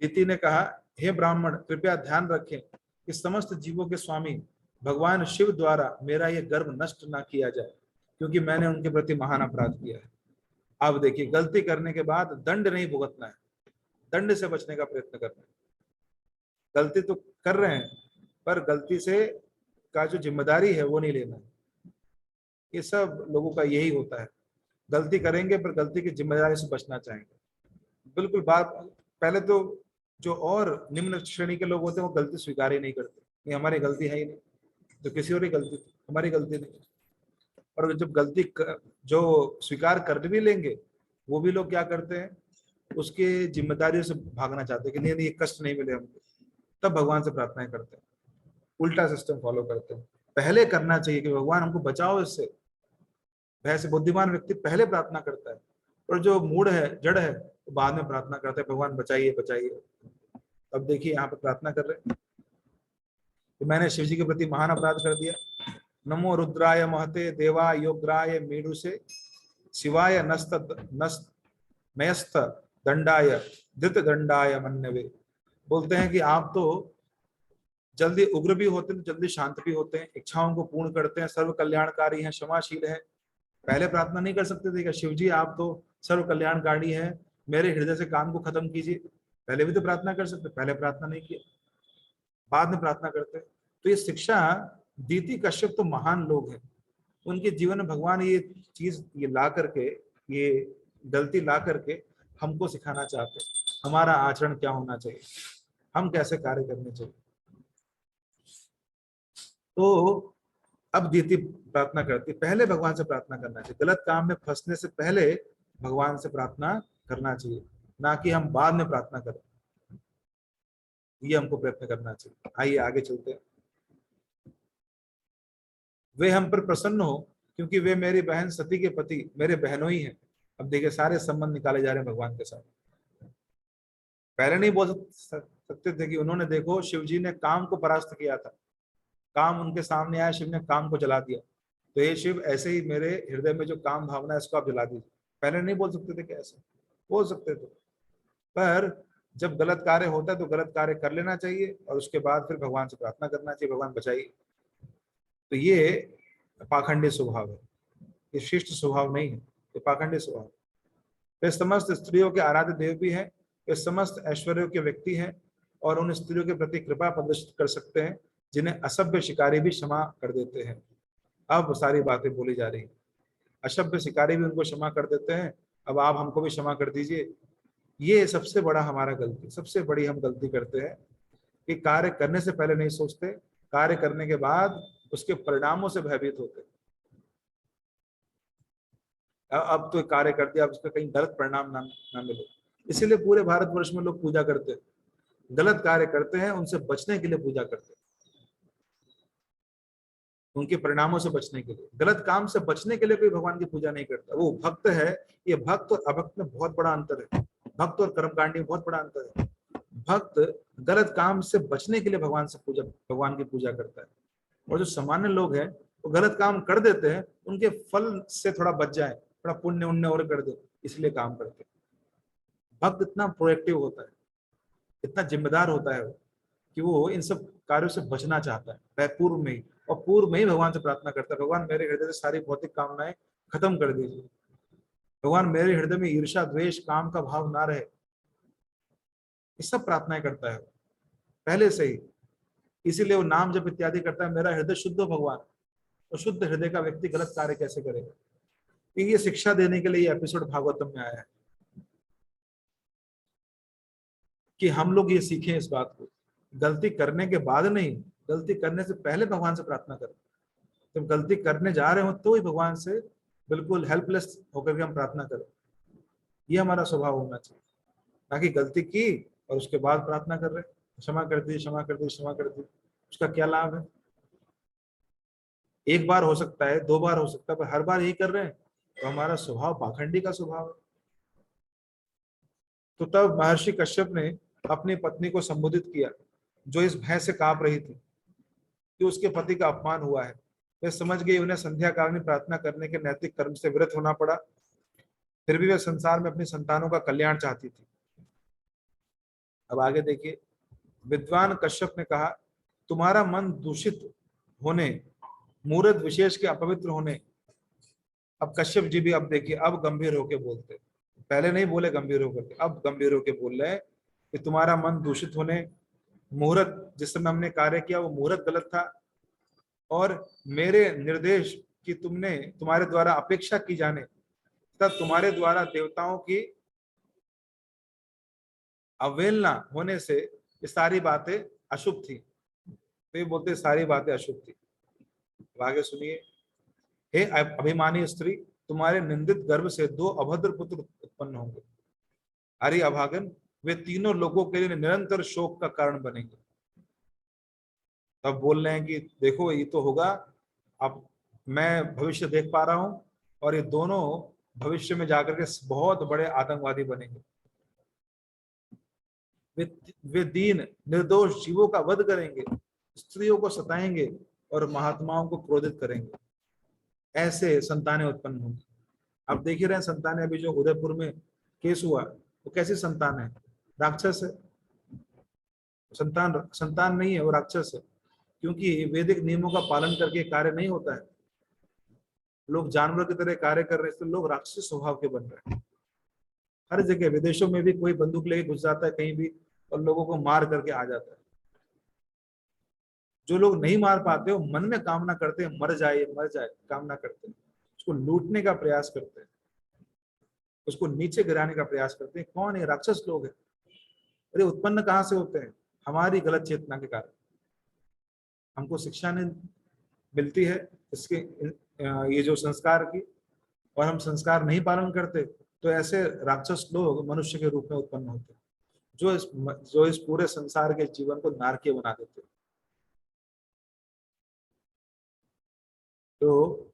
दिति ने कहा, हे ब्राह्मण, कृपया ध्यान रखें कि समस्त जीवों के स्वामी भगवान शिव द्वारा मेरा यह गर्व नष्ट ना किया जाए, क्योंकि मैंने उनके प्रति महान अपराध किया है। अब देखिए, गलती करने के बाद दंड नहीं भुगतना है, दंड से बचने का प्रयत्न करना है। गलती तो कर रहे हैं, पर गलती से का जो जिम्मेदारी है वो नहीं लेना है। ये सब लोगों का यही होता है, गलती करेंगे पर गलती की जिम्मेदारी से बचना चाहेंगे। बिल्कुल बात, पहले तो जो और निम्न श्रेणी के लोग होते हैं वो गलती स्वीकार ही नहीं करते, ये हमारी गलती है ही नहीं, तो किसी और की गलती, हमारी गलती नहीं। और जब गलती जो स्वीकार कर भी लेंगे, वो भी लोग क्या करते हैं, उसके जिम्मेदारियों से भागना चाहते हैं कि नहीं ये कष्ट नहीं मिले हमको, तब भगवान से प्रार्थनाएं करते हैं, उल्टा सिस्टम फॉलो करते हैं। पहले करना चाहिए कि भगवान हमको बचाओ इससे, वैसे बुद्धिमान व्यक्ति पहले प्रार्थना करता है, और जो मूड है, जड़ है, तो बाद में प्रार्थना करता है भगवान बचाइए बचाइए। अब देखिए यहाँ पे प्रार्थना कर रहे हैं कि मैंने शिव जी के प्रति महान अपराध कर दिया। नमो रुद्राय महते देवा योग्राय मीडु से शिवाय नस्त मयस्थ दंडाय धृत दंडाय मन्यवे। बोलते हैं कि आप तो जल्दी उग्र भी होते हैं, जल्दी शांत भी होते हैं, इच्छाओं को पूर्ण करते हैं, सर्व कल्याणकारी हैं, क्षमाशील हैं। पहले प्रार्थना नहीं कर सकते थे क्या, शिव जी आप तो सर्व कल्याणकारी हैं, मेरे हृदय से काम को खत्म कीजिए। पहले भी तो प्रार्थना कर सकते, पहले प्रार्थना नहीं किया, बाद में प्रार्थना करते। तो ये शिक्षा दिति कश्यप तो महान लोग हैं, उनके जीवन में भगवान ये चीज ये ला करके, ये गलती ला करके हमको सिखाना चाहते हैं, हमारा आचरण क्या होना चाहिए, हम कैसे कार्य करने चाहिए। तो अब दिति प्रार्थना करती, पहले भगवान से प्रार्थना करना चाहिए, गलत काम में फंसने से पहले भगवान से प्रार्थना करना चाहिए, ना कि हम बाद में प्रार्थना करें। ये हमको प्रयत्न करना चाहिए। आइए आगे चलते हैं। वे हम पर प्रसन्न हो क्योंकि वे मेरी बहन सती के पति मेरे बहनों ही हैं। अब देखिए सारे संबंध निकाले जा रहे हैं भगवान के साथ। पहले नहीं बोल सकते थे कि उन्होंने, देखो शिव जी ने काम को परास्त किया था, काम उनके सामने आया, शिव ने काम को जला दिया, तो ये शिव ऐसे ही मेरे हृदय में जो काम भावना है इसको आप जला दीजिए। पहले नहीं बोल सकते थे, कैसे बोल सकते थे। पर जब गलत कार्य होता है तो गलत कार्य कर लेना चाहिए और उसके बाद फिर भगवान से प्रार्थना करना चाहिए, भगवान बचाइए। तो ये पाखंडी स्वभाव है, ये शिष्ट स्वभाव नहीं है, ये पाखंडी स्वभाव। वे समस्त स्त्रियों के आराध्य देव भी हैं, वे समस्त ऐश्वर्यों के व्यक्ति हैं और उन स्त्रियों के प्रति कृपा प्रदर्शित कर सकते हैं जिन्हें असभ्य शिकारी भी क्षमा कर देते हैं। अब सारी बातें बोली जा रही, असभ्य शिकारी भी उनको क्षमा कर देते हैं, अब आप हमको भी क्षमा कर दीजिए। ये सबसे बड़ा हमारा गलती, सबसे बड़ी हम गलती करते हैं कि कार्य करने से पहले नहीं सोचते, कार्य करने के बाद उसके परिणामों से भयभीत होते। अब तो कार्य कर दिया, अब उसका कहीं गलत परिणाम ना मिले, इसीलिए पूरे भारतवर्ष में लोग पूजा करते हैं, गलत कार्य करते हैं उनसे बचने के लिए पूजा करते हैं, उनके परिणामों से बचने के लिए। गलत काम से बचने के लिए कोई भगवान की पूजा नहीं करता, वो भक्त है। ये भक्त और अभक्त में बहुत बड़ा अंतर है, भक्त और कर्मकांडी में बहुत बड़ा अंतर है। भक्त गलत काम से बचने के लिए भगवान की पूजा करता है, और जो सामान्य लोग हैं वो गलत काम कर देते हैं, उनके फल से थोड़ा बच जाए, थोड़ा पुण्य उण्य और कर दे, इसलिए काम करते हैं। भक्त इतना प्रोएक्टिव होता है, इतना जिम्मेदार होता है कि वो इन सब कार्यों से बचना चाहता है पूर्व में ही, और पूर्व में ही भगवान से प्रार्थना करता है, भगवान मेरे हृदय से सारी भौतिक कामनाएं खत्म कर दीजिए, भगवान मेरे हृदय में ईर्ष्या द्वेष काम का भाव ना रहे। ये सब प्रार्थनाएं करता है पहले से ही, इसीलिए वो नाम जब इत्यादि करता है, मेरा हृदय शुद्ध हो भगवान। तो शुद्ध हृदय का व्यक्ति गलत कार्य कैसे करेगा? ये शिक्षा देने के लिए एपिसोड भागवतम में आया है कि हम लोग ये सीखें इस बात को, गलती करने के बाद नहीं, गलती करने से पहले भगवान से प्रार्थना करें। जब गलती करने जा रहे हो तो ही भगवान से बिल्कुल हेल्पलेस होकर के हम प्रार्थना करें, ये हमारा स्वभाव होना चाहिए। ताकि गलती की और उसके बाद प्रार्थना कर रहे, क्षमा कर दी क्षमा कर दी क्षमा कर दी, उसका क्या लाभ है? एक बार हो सकता है, दो बार हो सकता है, पर हर बार यही कर रहे हैं तो हमारा स्वभाव पाखंडी का स्वभाव है। तो तब महर्षि कश्यप ने अपनी पत्नी को संबोधित किया, जो इस भय से कांप रही थी कि उसके पति का अपमान हुआ है। वे समझ गई उन्हें संध्या काल में प्रार्थना करने के नैतिक कर्म से विरत होना पड़ा, फिर भी वे संसार में अपनी संतानों का कल्याण चाहती थी। अब आगे देखिए, विद्वान कश्यप ने कहा, तुम्हारा मन दूषित होने, मूर्त विशेष के अपवित्र होने। अब कश्यप जी भी अब देखिए, अब गंभीर होकर बोलते, पहले नहीं बोले गंभीर होकर के, अब गंभीर होकर बोल रहे हैं कि तुम्हारा मन दूषित होने, मुहूर्त जिस समय हमने कार्य किया वो मुहूर्त गलत था, और मेरे निर्देश की तुम्हारे द्वारा अपेक्षा की जाने तब तुम्हारे द्वारा देवताओं की अवहेलना होने से ये सारी बातें अशुभ थी। तो ये बोलते सारी बातें अशुभ थी। आगे सुनिए, हे अभिमानी स्त्री, तुम्हारे निंदित गर्भ से 2 अभद्र पुत्र उत्पन्न होंगे। अरे अभागन, वे तीनों लोगों के लिए निरंतर शोक का कारण बनेंगे। तब बोल रहे हैं कि देखो ये तो होगा, अब मैं भविष्य देख पा रहा हूं, और ये दोनों भविष्य में जाकर के बहुत बड़े आतंकवादी बनेंगे। वे दीन निर्दोष जीवों का वध करेंगे, स्त्रियों को सताएंगे और महात्माओं को क्रोधित करेंगे। ऐसे संतानें उत्पन्न होंगी। अब देख ही रहे हैं संतानें, अभी जो उदयपुर में केस हुआ वो कैसी संतान है? राक्षस है। संतान संतान नहीं है, वो राक्षस है। क्योंकि वैदिक नियमों का पालन करके कार्य नहीं होता है। लोग जानवर की तरह कार्य कर रहे हैं, तो लोग राक्षसी स्वभाव के बन रहे हैं। हर जगह विदेशों में भी कोई बंदूक लेके घुस जाता है कहीं भी और लोगों को मार करके आ जाता है। जो लोग नहीं मार पाते वो मन में कामना करते हैं, मर जाए कामना करते हैं, उसको लूटने का प्रयास करते हैं, उसको नीचे गिराने का प्रयास करते हैं। कौन है? राक्षस लोग हैं। अरे उत्पन्न कहाँ से होते हैं? हमारी गलत चेतना के कारण। हमको शिक्षा नहीं मिलती है इसके ये जो संस्कार की, और हम संस्कार नहीं पालन करते, तो ऐसे राक्षस लोग मनुष्य के रूप में उत्पन्न होते हैं, जो इस पूरे संसार के जीवन को नारकीय बना देते हैं। तो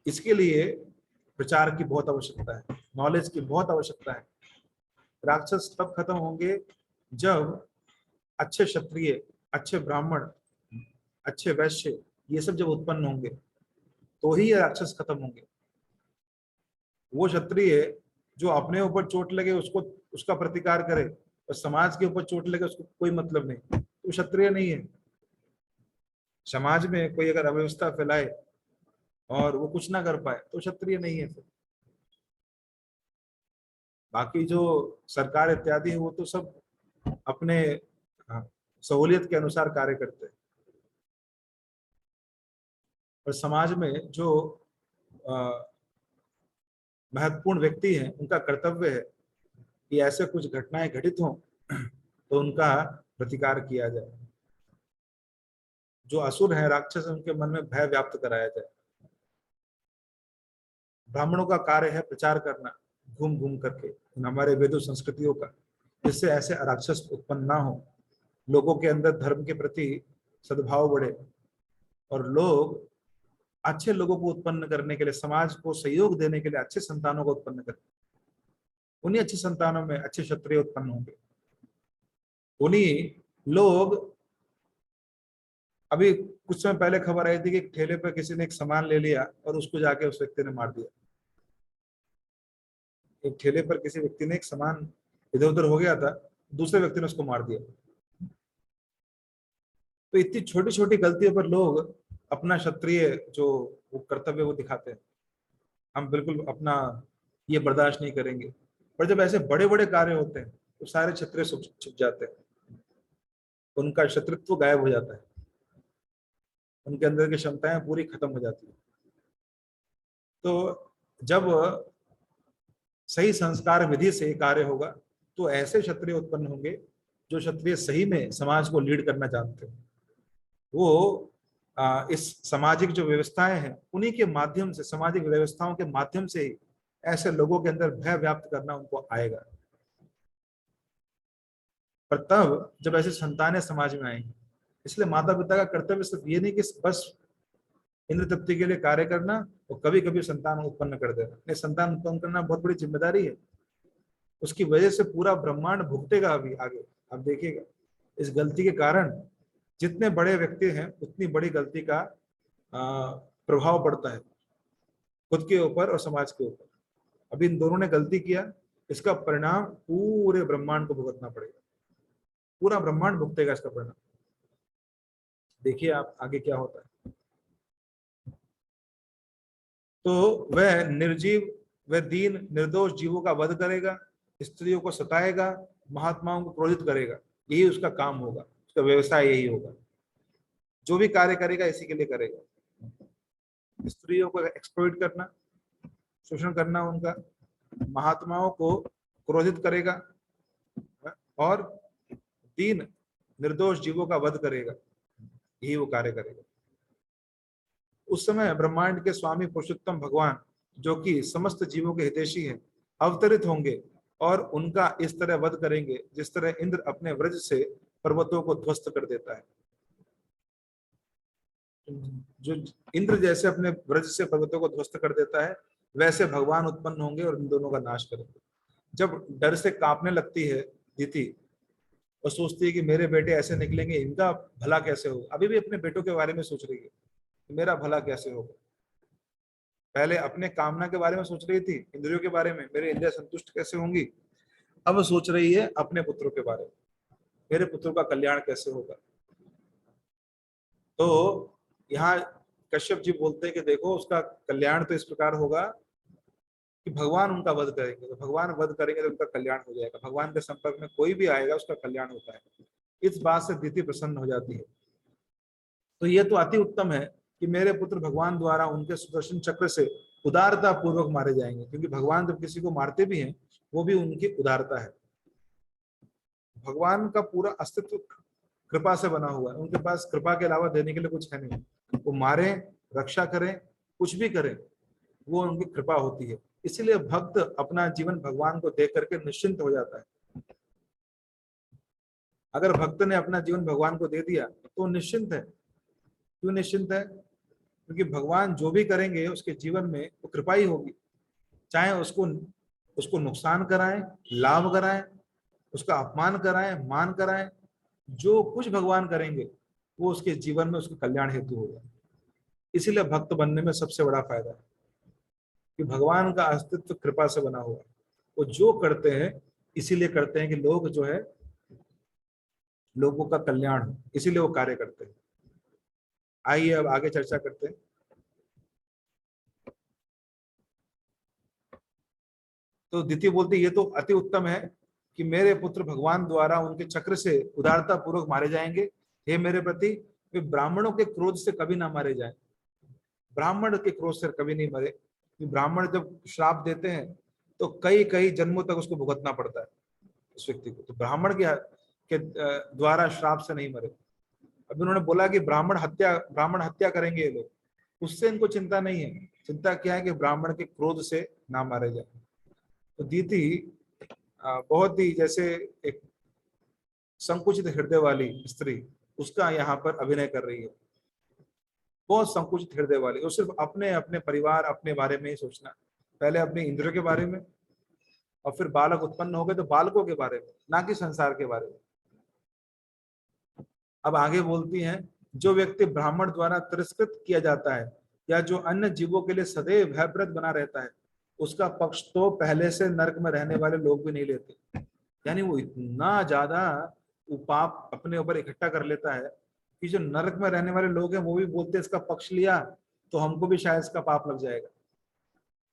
इसके लिए प्रचार की बहुत आवश्यकता है, नॉलेज की बहुत आवश्यकता है। राक्षस तब खत्म होंगे जब अच्छे क्षत्रिय, अच्छे ब्राह्मण, अच्छे वैश्य, ये सब जब उत्पन्न होंगे तो ही ये राक्षस खत्म होंगे। वो क्षत्रिय जो अपने ऊपर चोट लगे उसको उसका प्रतिकार करे, और समाज के ऊपर चोट लगे उसको कोई मतलब नहीं, तो क्षत्रिय नहीं है। समाज में कोई अगर अव्यवस्था फैलाए और वो कुछ ना कर पाए तो क्षत्रिय नहीं है। फिर बाकी जो सरकार इत्यादि है वो तो सब अपने सहूलियत के अनुसार कार्य करते हैं। और समाज में जो महत्वपूर्ण व्यक्ति हैं उनका कर्तव्य है कि ऐसे कुछ घटनाएं घटित हों तो उनका प्रतिकार किया जाए। जो असुर है, राक्षस, उनके मन में भय व्याप्त कराया जाए। ब्राह्मणों का कार्य है प्रचार करना, घूम घूम करके हमारे वेदों संस्कृतियों का, जिससे ऐसे राक्षस उत्पन्न ना हो, लोगों के अंदर धर्म के प्रति सद्भाव बढ़े, और लोग अच्छे लोगों को उत्पन्न करने के लिए, समाज को सहयोग देने के लिए अच्छे संतानों को उत्पन्न करें। उन्हीं अच्छे संतानों में अच्छे क्षत्रिय उत्पन्न होंगे। उन्हीं लोग, अभी कुछ समय पहले खबर आई थी कि ठेले पर किसी ने एक सामान ले लिया और उसको जाके उस व्यक्ति ने मार दिया। एक ठेले पर किसी व्यक्ति ने एक सामान इधर उधर हो गया था, दूसरे व्यक्ति ने उसको मार दिया। तो इतनी छोटी छोटी गलतियों पर लोग अपना क्षत्रिय जो वो कर्तव्य वो दिखाते हैं। हम बिल्कुल अपना ये बर्दाश्त नहीं करेंगे। पर जब ऐसे बड़े बड़े कार्य होते हैं तो सारे क्षत्रिय छुप जाते हैं, उनका शत्रुत्व गायब हो जाता है, उनके अंदर की क्षमताएं पूरी खत्म हो जाती है। तो जब सही संस्कार विधि से कार्य होगा तो ऐसे क्षत्रिय उत्पन्न होंगे जो क्षत्रिय सही में समाज को लीड करना जानते हैं। वो इस सामाजिक जो व्यवस्थाएं हैं उन्हीं के माध्यम से, सामाजिक व्यवस्थाओं के माध्यम से ही ऐसे लोगों के अंदर भय व्याप्त करना उनको आएगा। पर तब जब ऐसी संतानें समाज में आएंगी, इसलिए माता पिता का कर्तव्य सिर्फ ये नहीं कि बस इंद्र तृप्ति के लिए कार्य करना और कभी कभी संतान उत्पन्न कर देना। नहीं, संतान उत्पन्न करना बहुत बड़ी जिम्मेदारी है। उसकी वजह से पूरा ब्रह्मांड भुगतेगा अभी आगे, आप देखिएगा। इस गलती के कारण जितने बड़े व्यक्ति हैं उतनी बड़ी गलती का प्रभाव पड़ता है खुद के ऊपर और समाज के ऊपर। अभी इन दोनों ने गलती किया, इसका परिणाम पूरे ब्रह्मांड को भुगतना पड़ेगा, पूरा ब्रह्मांड भुगतेगा इसका परिणाम। देखिए आप आगे क्या होता है। तो वह निर्जीव, वह दीन निर्दोष जीवों का वध करेगा, स्त्रियों को सताएगा, महात्माओं को क्रोधित करेगा, यही उसका काम होगा, उसका व्यवसाय यही होगा। जो भी कार्य करेगा इसी के लिए करेगा, स्त्रियों को एक्सप्लॉइट करना, शोषण करना उनका, महात्माओं को क्रोधित करेगा और दीन निर्दोष जीवों का वध करेगा, यही वो कार्य करेगा। उस समय ब्रह्मांड के स्वामी पुरुषोत्तम भगवान, जो कि समस्त जीवों के हितैषी हैं, अवतरित होंगे और उनका इस तरह वध करेंगे जिस तरह इंद्र अपने व्रज से पर्वतों को ध्वस्त कर देता है। जो इंद्र जैसे अपने व्रज से पर्वतों को ध्वस्त कर देता है, वैसे भगवान उत्पन्न होंगे और इन दोनों का नाश करेंगे। जब डर से कांपने लगती है दीति और सोचती है कि मेरे बेटे ऐसे निकलेंगे, इनका भला कैसे होगा, अभी भी अपने बेटों के बारे में सोच रही है, मेरा भला कैसे होगा। पहले अपने कामना के बारे में सोच रही थी, इंद्रियों के बारे में, मेरे इंद्रियां संतुष्ट कैसे होंगी। अब सोच रही है अपने पुत्रों के बारे में, मेरे पुत्रों का कल्याण कैसे होगा। तो यहाँ कश्यप जी बोलते हैं कि देखो उसका कल्याण तो इस प्रकार होगा कि भगवान उनका वध करेंगे, तो भगवान वध करेंगे तो उनका कल्याण हो जाएगा। भगवान के संपर्क में कोई भी आएगा उसका कल्याण होता है। इस बात से दीति प्रसन्न हो जाती है। तो ये तो अति उत्तम है कि मेरे पुत्र भगवान द्वारा उनके सुदर्शन चक्र से उदारता पूर्वक मारे जाएंगे, क्योंकि भगवान जब किसी को मारते भी हैं वो भी उनकी उदारता है। भगवान का पूरा अस्तित्व कृपा से बना हुआ है, उनके पास कृपा के अलावा देने के लिए कुछ है नहीं। वो मारे, रक्षा करें, कुछ भी करें, वो उनकी कृपा होती है। इसीलिए भक्त अपना जीवन भगवान को देख करके निश्चिंत हो जाता है। अगर भक्त ने अपना जीवन भगवान को दे दिया तो निश्चिंत है। क्यों निश्चिंत है? क्योंकि भगवान जो भी करेंगे उसके जीवन में वो कृपा ही होगी। चाहे उसको नुकसान कराएं, लाभ कराएं, उसका अपमान कराएं, मान कराएं, जो कुछ भगवान करेंगे वो उसके जीवन में उसके कल्याण हेतु होगा। इसीलिए भक्त बनने में सबसे बड़ा फायदा है कि भगवान का अस्तित्व कृपा से बना हुआ है। वो जो करते हैं इसीलिए करते हैं कि लोग जो है, लोगों का कल्याण हो, इसीलिए वो कार्य करते हैं। आइए अब आगे चर्चा करते हैं। तो द्वितीय बोलते ये तो अति उत्तम है कि मेरे पुत्र भगवान द्वारा उनके चक्र से उदारता पूर्वक मारे जाएंगे। हे मेरे प्रति, वे ब्राह्मणों के क्रोध से कभी ना मारे जाएं। ब्राह्मण के क्रोध से कभी नहीं मरे। ब्राह्मण जब श्राप देते हैं तो कई कई जन्मों तक उसको भुगतना पड़ता है उस व्यक्ति को। तो ब्राह्मण के द्वारा श्राप से नहीं मरे। अभी उन्होंने बोला कि ब्राह्मण हत्या करेंगे ये लोग, उससे इनको चिंता नहीं है। चिंता क्या है कि ब्राह्मण के क्रोध से ना मारे जाए। तो दीति बहुत ही जैसे एक संकुचित हृदय वाली स्त्री, उसका यहाँ पर अभिनय कर रही है। बहुत संकुचित हृदय वाली, वो सिर्फ अपने अपने परिवार, अपने बारे में ही सोचना, पहले अपने इंद्रियों के बारे में और फिर बालक उत्पन्न हो गए तो बालकों के बारे में, ना कि संसार के बारे में। अब आगे बोलती हैं, जो व्यक्ति ब्राह्मण द्वारा तिरस्कृत किया जाता है या जो अन्य जीवों के लिए सदैव भयप्रद बना रहता है, उसका पक्ष तो पहले से नरक में रहने वाले लोग भी नहीं लेते। यानी वो इतना ज्यादा वो पाप अपने ऊपर इकट्ठा कर लेता है कि जो नरक में रहने वाले लोग हैं वो भी बोलते हैं इसका पक्ष लिया तो हमको भी शायद इसका पाप लग जाएगा।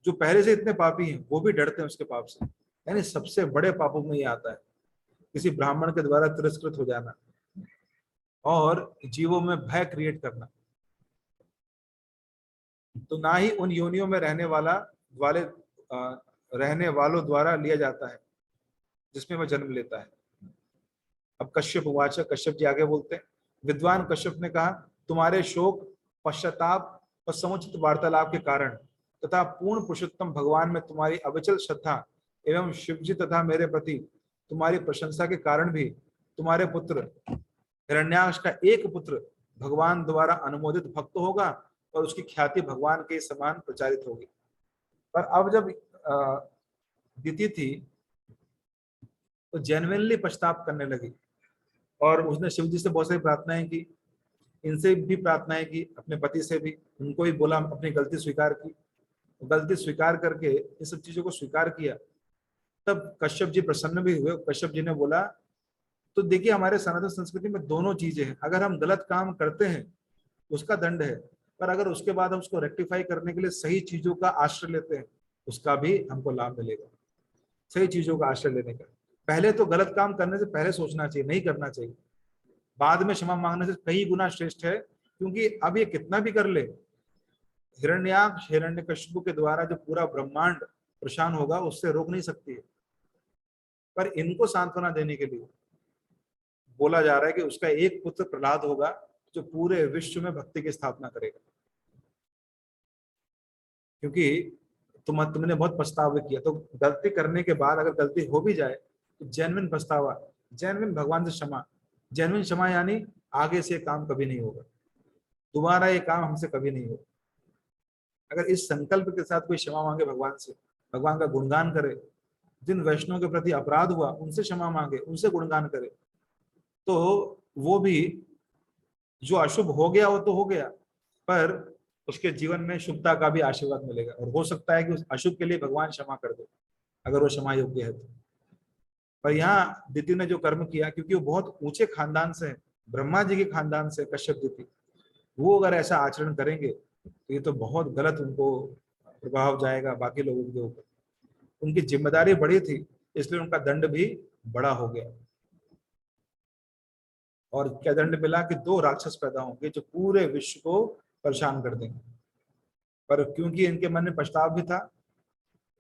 जो पहले से इतने पापी हैं वो भी डरते हैं उसके पाप से। यानी सबसे बड़े पापों में ये आता है, किसी ब्राह्मण के द्वारा तिरस्कृत हो जाना और जीवों में भय क्रिएट करना। तो ना ही उन योनियों में रहने वालों द्वारा लिया जाता है जिसमें वह जन्म लेता है। अब कश्यप उवाच, कश्यप जी आगे बोलते हैं, विद्वान कश्यप ने कहा, तुम्हारे शोक, पश्चाताप और समुचित वार्तालाप के कारण तथा पूर्ण पुरुषोत्तम भगवान में तुम्हारी अविचल श्रद्धा एवं शिवजी तथा मेरे प्रति तुम्हारी प्रशंसा के कारण भी तुम्हारे पुत्र हिरण्याक्ष का एक पुत्र भगवान द्वारा अनुमोदित भक्त होगा और उसकी ख्याति भगवान के समान प्रचारित होगी। पर अब जब दीति थी तो जेन्युइनली पश्चाताप करने लगी और उसने शिव जी से बहुत सारी प्रार्थनाएं की, इनसे भी प्रार्थनाएं की, अपने पति से भी, उनको भी बोला, अपनी गलती स्वीकार की। गलती स्वीकार करके इन सब चीजों को स्वीकार किया तब कश्यप जी प्रसन्न भी हुए। कश्यप जी ने बोला, तो देखिए हमारे सनातन संस्कृति में दोनों चीजें हैं, अगर हम गलत काम करते हैं उसका दंड है, पर अगर उसके बाद हम उसको रेक्टिफाई करने के लिए सही चीजों का आश्रय लेते हैं उसका भी हमको लाभ मिलेगा। सही चीजों का आश्रय लेने का, पहले तो गलत काम करने से पहले सोचना चाहिए, नहीं करना चाहिए। बाद में क्षमा मांगने से कई गुना श्रेष्ठ है, क्योंकि अब ये कितना भी कर ले, हिरण्याक्ष हिरण्यकशिपु के द्वारा जो पूरा ब्रह्मांड परेशान होगा उससे रोक नहीं सकती है। पर इनको सांत्वना देने के लिए बोला जा रहा है कि उसका एक पुत्र प्रहलाद होगा जो पूरे विश्व में भक्ति की स्थापना करेगा। क्योंकि तुमने बहुत पछतावा किया, तो गलती करने के बाद अगर गलती हो भी जाए तो जेन्युइन पछतावा, जेन्युइन भगवान से क्षमा, जेन्युइन क्षमा, यानी आगे से काम कभी नहीं होगा, दोबारा ये काम हमसे कभी नहीं होगा। अगर इस संकल्प के साथ कोई क्षमा मांगे भगवान से, भगवान का गुणगान करे, जिन वैष्णव के प्रति अपराध हुआ उनसे क्षमा मांगे, उनसे गुणगान करे, तो वो भी जो अशुभ हो गया वो तो हो गया, पर उसके जीवन में शुभता का भी आशीर्वाद मिलेगा। और हो सकता है कि उस अशुभ के लिए भगवान क्षमा कर दे अगर वो क्षमा योग्य है तो। पर यहाँ दिति ने जो कर्म किया, क्योंकि वो बहुत ऊंचे खानदान से है, ब्रह्मा जी के खानदान से कश्यप दिति, वो अगर ऐसा आचरण करेंगे तो ये तो बहुत गलत उनको प्रभाव जाएगा बाकी लोगों के ऊपर। उनकी जिम्मेदारी बड़ी थी, इसलिए उनका दंड भी बड़ा हो गया। और क्या दंड मिला कि 2 राक्षस पैदा होंगे जो पूरे विश्व को परेशान कर देंगे। पर क्योंकि इनके मन में पछताव भी था,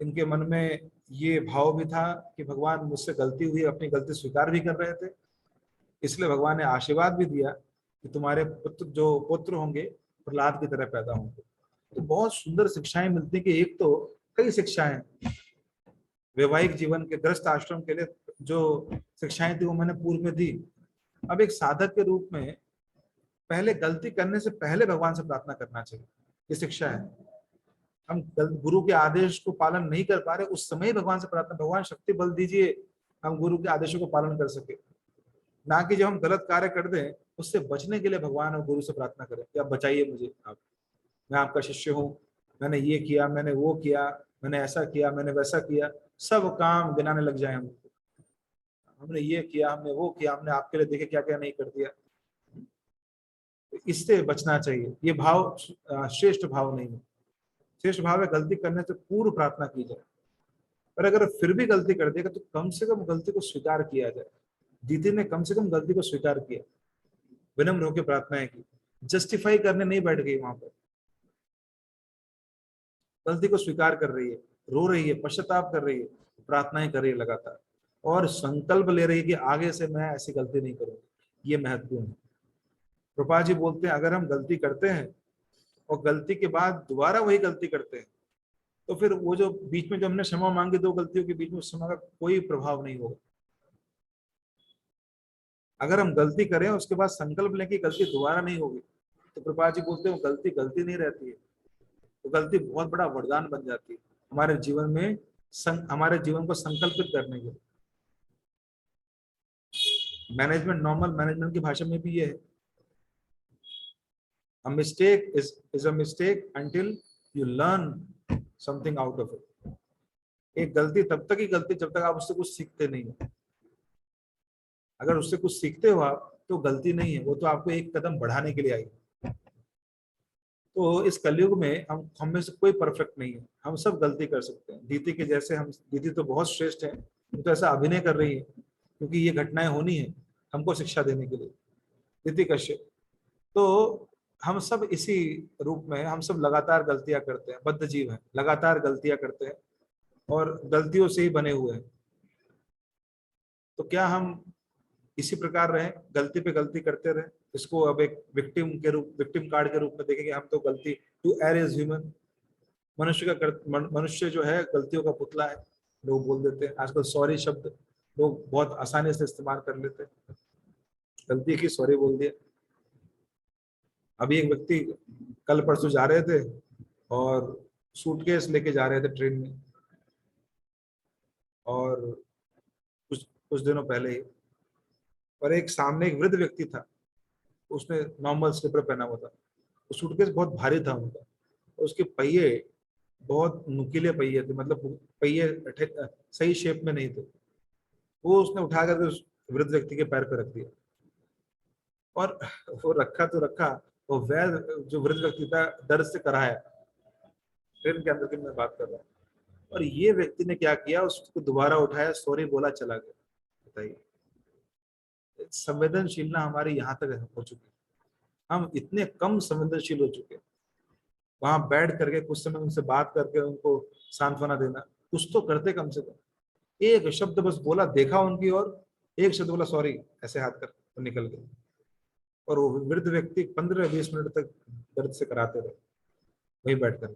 इनके मन में ये भाव भी था कि भगवान मुझसे गलती हुई, अपनी गलती स्वीकार भी कर रहे थे, इसलिए भगवान ने आशीर्वाद भी दिया कि तुम्हारे पुत्र होंगे प्रहलाद की तरह पैदा होंगे। तो बहुत सुंदर शिक्षाएं मिलती कि एक तो कई शिक्षाएं वैवाहिक जीवन के गृहस्थ आश्रम के लिए जो शिक्षाएं थी वो मैंने पूर्व में दी। अब एक साधक के रूप में पहले गलती करने से पहले भगवान से प्रार्थना करना चाहिए, ये शिक्षा है। हम गुरु के आदेश को पालन नहीं कर पा रहे, उस समय ही भगवान से प्रार्थना, भगवान शक्ति बल दीजिए हम गुरु के आदेशों को पालन कर सके। ना कि जब हम गलत कार्य कर दें उससे बचने के लिए भगवान और गुरु से प्रार्थना करें कि आप बचाइए मुझे, आप, मैं आपका शिष्य हूँ, मैंने ये किया, मैंने वो किया, मैंने ऐसा किया, मैंने वैसा किया, सब काम गिनाने लग जाए हम, हमने ये किया, हमने वो किया, हमने आपके लिए देखे क्या क्या नहीं कर दिया। इससे बचना चाहिए, ये भाव श्रेष्ठ भाव नहीं है। श्रेष्ठ भाव है गलती करने से पूर्व प्रार्थना की जाए, पर अगर फिर भी गलती कर देगा तो कम से कम गलती को स्वीकार किया जाए। दीदी ने कम से कम गलती को स्वीकार किया, विनम्र होकर प्रार्थनाएं की, जस्टिफाई करने नहीं बैठ गई वहां पर, गलती को स्वीकार कर रही है, रो रही है, पश्चाताप कर रही है, प्रार्थनाएं कर रही है लगातार, और संकल्प ले रही है कि आगे से मैं ऐसी गलती नहीं करूंगी। ये महत्वपूर्ण है। कृपा जी बोलते हैं अगर हम गलती करते हैं और गलती के बाद दोबारा वही गलती करते हैं तो फिर वो जो बीच में जो हमने क्षमा मांगी 2 गलतियों के बीच में, उस क्षमा का कोई प्रभाव नहीं होगा। अगर हम गलती करें उसके बाद संकल्प लें कि गलती दोबारा नहीं होगी, तो कृपा जी बोलते हैं वो गलती गलती नहीं रहती है, तो गलती बहुत बड़ा वरदान बन जाती है हमारे जीवन में, हमारे जीवन को संकल्पित करने के। मैनेजमेंट, नॉर्मल मैनेजमेंट की भाषा में भी ये है, a mistake is a mistake until you learn something out of it। एक गलती तब तक ही गलती जब तक आप उससे कुछ सीखते नहीं हो। अगर उससे कुछ सीखते हो आप तो गलती नहीं है, वो तो आपको एक कदम बढ़ाने के लिए आई। तो इस कलयुग में हम में से कोई परफेक्ट नहीं है, हम सब गलती कर सकते हैं। दीदी के जैसे हम, दीदी तो बहुत श्रेष्ठ है, वो तो ऐसा अभिनय कर रही है क्योंकि ये घटनाएं होनी है हमको शिक्षा देने के लिए, दीदी कश्यप। तो हम सब इसी रूप में, हम सब लगातार गलतियां करते हैं, बद्ध जीव हैं, लगातार गलतियां करते हैं और गलतियों से ही बने हुए हैं। तो क्या हम इसी प्रकार रहे, गलती पे गलती करते रहे, इसको अब एक विक्टिम कार्ड के रूप में देखेंगे हम तो गलती, टू एयर इज ह्यूमन, मनुष्य जो है गलतियों का पुतला है, लोग बोल देते हैं। आजकल सॉरी शब्द लोग बहुत आसानी से इस्तेमाल कर लेते हैं, गलती की सॉरी बोल दिया। अभी एक व्यक्ति कल परसों जा रहे थे और सूटकेस लेके जा रहे थे ट्रेन में, और कुछ दिनों पहले ही, और एक सामने एक वृद्ध व्यक्ति था, उसने नॉर्मल स्लीपर पहना हुआ था, तो सूटकेस बहुत भारी था उनका, उसके पहिए बहुत नुकीले पहिए थे, मतलब पहिए सही शेप में नहीं थे, वो उसने उठा करके उस वृद्ध व्यक्ति के पैर पे रख दिया। और वो रखा तो रखा, वो वैद्य जो वृद्ध व्यक्ति था दर्द से कराया। ट्रेन के अंदर की मैं बात कर रहा हूँ। और ये व्यक्ति ने क्या किया, उसको दोबारा उठाया, सॉरी बोला, चला गया। बताइए, संवेदनशीलता हमारी यहाँ तक हो चुकी है। हम इतने कम संवेदनशील हो चुके हैं। वहां बैठ करके कुछ समय उनसे बात करके उनको सांत्वना देना, कुछ तो करते कम से कम। एक शब्द बस बोला, देखा उनकी ओर, एक शब्द बोला सॉरी, ऐसे हाथ कर तो निकल गए। और वो वृद्ध व्यक्ति 15-20 मिनट तक दर्द से कराते रहे वही बैठ कर।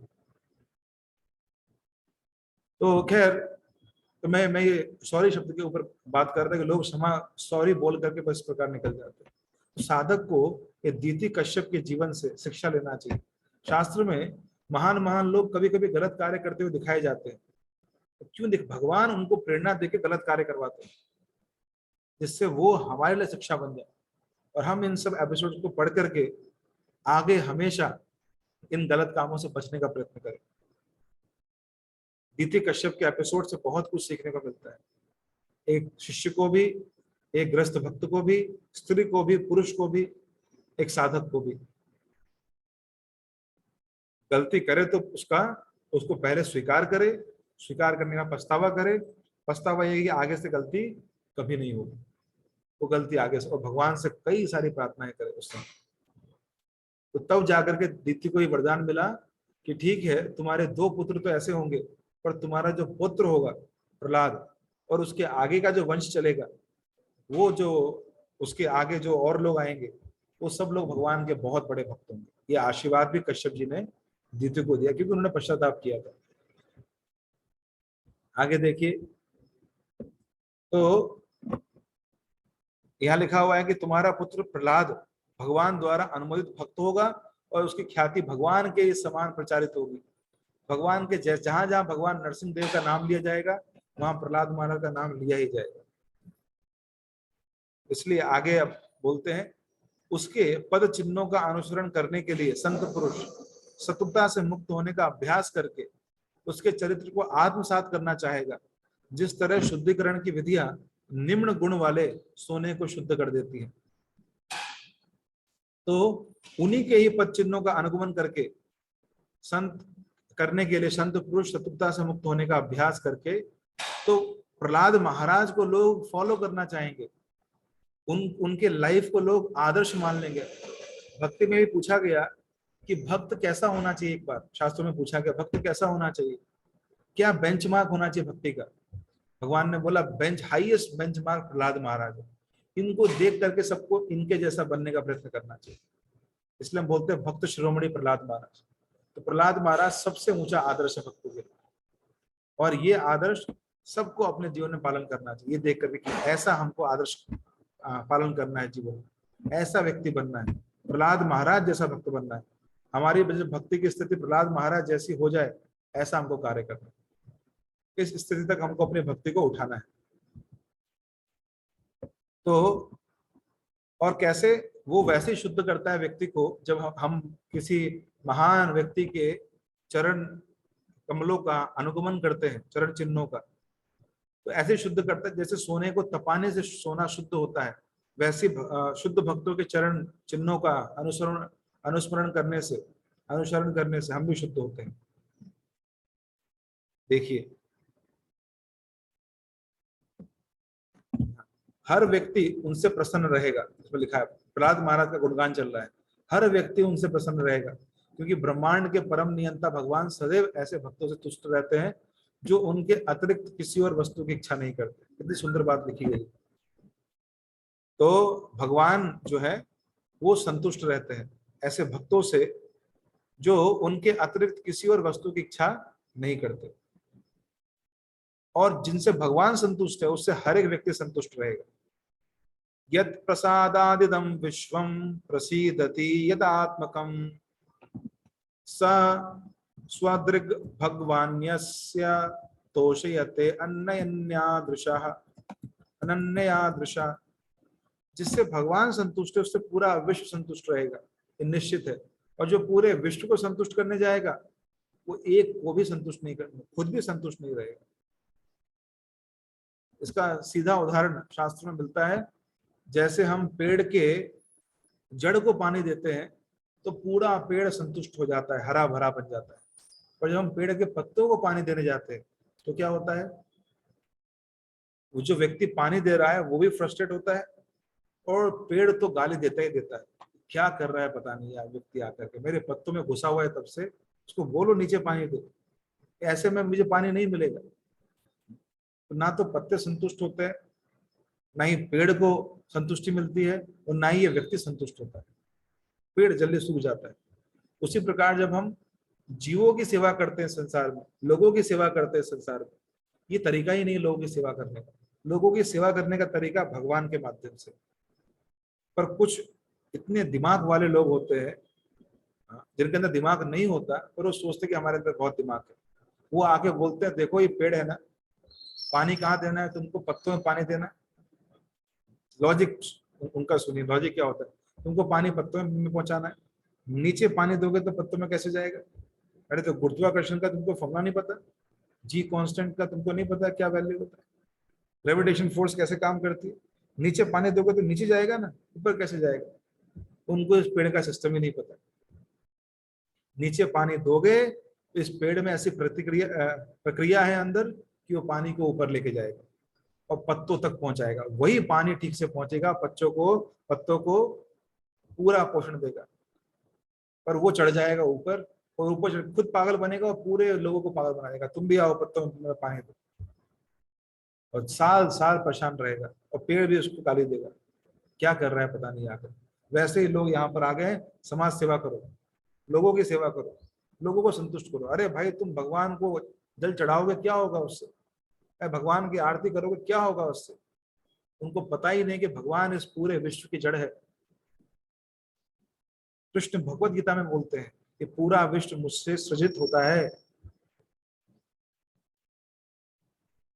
तो खैर, तो मैं ये सॉरी शब्द के ऊपर बात कर रहा था कि लोग क्षमा सॉरी बोल करके बस इस प्रकार निकल जाते हैं। तो साधक को ये दीति कश्यप के जीवन से शिक्षा लेना चाहिए। शास्त्र में महान महान लोग कभी कभी गलत कार्य करते हुए दिखाए जाते हैं। तो क्यों भगवान उनको प्रेरणा देके गलत कार्य करवाते हैं, जिससे वो हमारे लिए शिक्षा बन जाए। और हम इन सब एपिसोड को पढ़ करके आगे हमेशा इन गलत कामों से बचने का प्रयत्न करें। दीति कश्यप के एपिसोड से बहुत कुछ सीखने को मिलता है, एक शिष्य को भी, एक ग्रस्त भक्त को भी, स्त्री को भी, पुरुष को भी, एक साधक को भी। गलती करे तो उसको पहले स्वीकार करे, स्वीकार करने का पछतावा करे। पछतावा ये कि आगे से गलती कभी नहीं होगी, वो गलती आगे से, और भगवान से कई सारी प्रार्थनाएं करे उस समय। तो तब जाकर के दीति को ये वरदान मिला कि ठीक है, तुम्हारे 2 पुत्र तो ऐसे होंगे, पर तुम्हारा जो पुत्र होगा प्रहलाद, और उसके आगे का जो वंश चलेगा, वो जो उसके आगे जो और लोग आएंगे, वो सब लोग भगवान के बहुत बड़े भक्त होंगे। ये आशीर्वाद भी कश्यप जी ने दीति को दिया, क्योंकि उन्होंने पश्चाताप किया था। आगे देखिए, तो यहाँ लिखा हुआ है कि तुम्हारा पुत्र प्रहलाद भगवान द्वारा अनुमोदित भक्त होगा, और उसकी ख्याति भगवान के समान प्रचारित होगी। भगवान के जहां जहां भगवान नरसिंह देव का नाम लिया जाएगा, वहां प्रहलाद महाराज का नाम लिया ही जाएगा। इसलिए आगे अब बोलते हैं, उसके पद चिन्हों का अनुसरण करने के लिए संत पुरुष शत्रुता से मुक्त होने का अभ्यास करके उसके चरित्र को आत्मसात करना चाहेगा। जिस तरह शुद्धिकरण की विधियां निम्न गुण वाले सोने को शुद्ध कर देती हैं, तो उन्हीं के ही पद चिन्हों का अनुगमन करके संत करने के लिए संत पुरुष शत्रुता से मुक्त होने का अभ्यास करके, तो प्रहलाद महाराज को लोग फॉलो करना चाहेंगे, उनके लाइफ को लोग आदर्श मान लेंगे। भक्ति में भी पूछा गया कि भक्त कैसा होना चाहिए। एक बार शास्त्रों में पूछा गया, भक्त कैसा होना चाहिए, क्या बेंचमार्क होना चाहिए भक्ति का। भगवान ने बोला, हाईएस्ट बेंचमार्क प्रहलाद महाराज है। इनको देख करके सबको इनके जैसा बनने का प्रयत्न करना चाहिए। इसलिए हम बोलते हैं भक्त शिरोमणि प्रहलाद महाराज। तो प्रहलाद महाराज सबसे ऊंचा आदर्श है भक्तों के लिए, और ये आदर्श सबको अपने जीवन में पालन करना चाहिए। ये देख करके कि ऐसा हमको आदर्श पालन करना है, जीवन में ऐसा व्यक्ति बनना है, प्रहलाद महाराज जैसा भक्त बनना है। हमारी भक्ति की स्थिति प्रहलाद महाराज जैसी हो जाए, ऐसा हमको कार्य करना है। इस स्थिति तक हमको अपनी भक्ति को उठाना है। तो और कैसे वो वैसे शुद्ध करता है व्यक्ति को, जब हम किसी महान व्यक्ति के चरण कमलों का अनुगमन करते हैं, चरण चिन्हों का, तो ऐसे शुद्ध करता है जैसे सोने को तपाने से सोना शुद्ध होता है, वैसे शुद्ध भक्तों के चरण चिन्हों का अनुसरण करने से हम भी शुद्ध होते हैं। देखिए, हर व्यक्ति उनसे प्रसन्न रहेगा, इसमें लिखा है, प्रहलाद महाराज का गुणगान चल रहा है, हर व्यक्ति उनसे प्रसन्न रहेगा, क्योंकि ब्रह्मांड के परम नियंता भगवान सदैव ऐसे भक्तों से तुष्ट रहते हैं जो उनके अतिरिक्त किसी और वस्तु की इच्छा नहीं करते। कितनी सुंदर बात लिखी गई। तो भगवान जो है वो संतुष्ट रहते हैं ऐसे भक्तों से जो उनके अतिरिक्त किसी और वस्तु की इच्छा नहीं करते, और जिनसे भगवान संतुष्ट है उससे हर एक व्यक्ति संतुष्ट रहेगा। यत् प्रसादादिदं विश्वं प्रसीदति यदात्मकं स स्वदृग् भगवान्यस्य तोषयते अनन्यादृशः। जिससे भगवान संतुष्ट है उससे पूरा विश्व संतुष्ट रहेगा, ये निश्चित है। और जो पूरे विश्व को संतुष्ट करने जाएगा, वो एक को भी संतुष्ट नहीं करने, खुद भी संतुष्ट नहीं रहेगा। इसका सीधा उदाहरण शास्त्र में मिलता है, जैसे हम पेड़ के जड़ को पानी देते हैं तो पूरा पेड़ संतुष्ट हो जाता है, हरा भरा बन जाता है। पर जब हम पेड़ के पत्तों को पानी देने जाते हैं तो क्या होता है, वो जो व्यक्ति पानी दे रहा है वो भी फ्रस्ट्रेट होता है और पेड़ तो गाली देता ही देता है, क्या कर रहा है पता नहीं यार व्यक्ति आकर के, मेरे पत्तों में घुसा हुआ है तब से, उसको बोलो नीचे पानी दो, ऐसे में मुझे पानी नहीं मिलेगा। तो ना तो पत्ते संतुष्ट होते हैं, ना ही पेड़ को संतुष्टि मिलती है, और ना ही ये व्यक्ति संतुष्ट होता है, पेड़ जल्दी सूख जाता है। उसी प्रकार जब हम जीवों की सेवा करते हैं संसार में, लोगों की सेवा करते हैं संसार में, ये तरीका ही नहीं है लोगों की सेवा करने का। लोगों की सेवा करने का तरीका भगवान के माध्यम से। पर कुछ इतने दिमाग वाले लोग होते हैं जिनके अंदर दिमाग नहीं होता, पर वो सोचते कि हमारे अंदर बहुत दिमाग है। वो आके बोलते हैं देखो ये पेड़ है ना, पानी कहाँ देना है तुमको, पत्तों में पानी देना है। लॉजिक उनका सुनिए, लॉजिक क्या होता है, तुमको पानी पत्तों में पहुंचाना है, नीचे पानी दोगे तो पत्तों में कैसे जाएगा। अरे तो गुरुत्वाकर्षण का तुमको फॉर्मूला नहीं पता, जी कांस्टेंट का तुमको नहीं पता क्या वैल्यू होता है, ग्रेविटेशन फोर्स कैसे काम करती है, नीचे पानी दोगे तो नीचे जाएगा ना, ऊपर कैसे जाएगा। उनको इस पेड़ का सिस्टम ही नहीं पता। नीचे पानी दोगे तो इस पेड़ में ऐसी प्रक्रिया है अंदर कि वो पानी को ऊपर लेके जाएगा और पत्तों तक पहुंचाएगा, वही पानी ठीक से पहुंचेगा, पत्तों को पूरा पोषण देगा। पर वो चढ़ जाएगा ऊपर, और ऊपर खुद पागल बनेगा और पूरे लोगों को पागल बना देगा, तुम भी आओ पत्तों में पानी दो, और साल साल परेशान रहेगा और पेड़ भी उसको गाली देगा, क्या कर रहा है पता नहीं आकर। वैसे ही लोग यहाँ पर आ गए, समाज सेवा करो, लोगों की सेवा करो, लोगों को संतुष्ट करो। अरे भाई तुम भगवान को जल चढ़ाओगे क्या होगा उससे, भगवान की आरती करोगे क्या होगा उससे। उनको पता ही नहीं कि भगवान इस पूरे विश्व की जड़ है। कृष्ण भगवत गीता में बोलते हैं कि पूरा विश्व मुझसे सृजित होता है।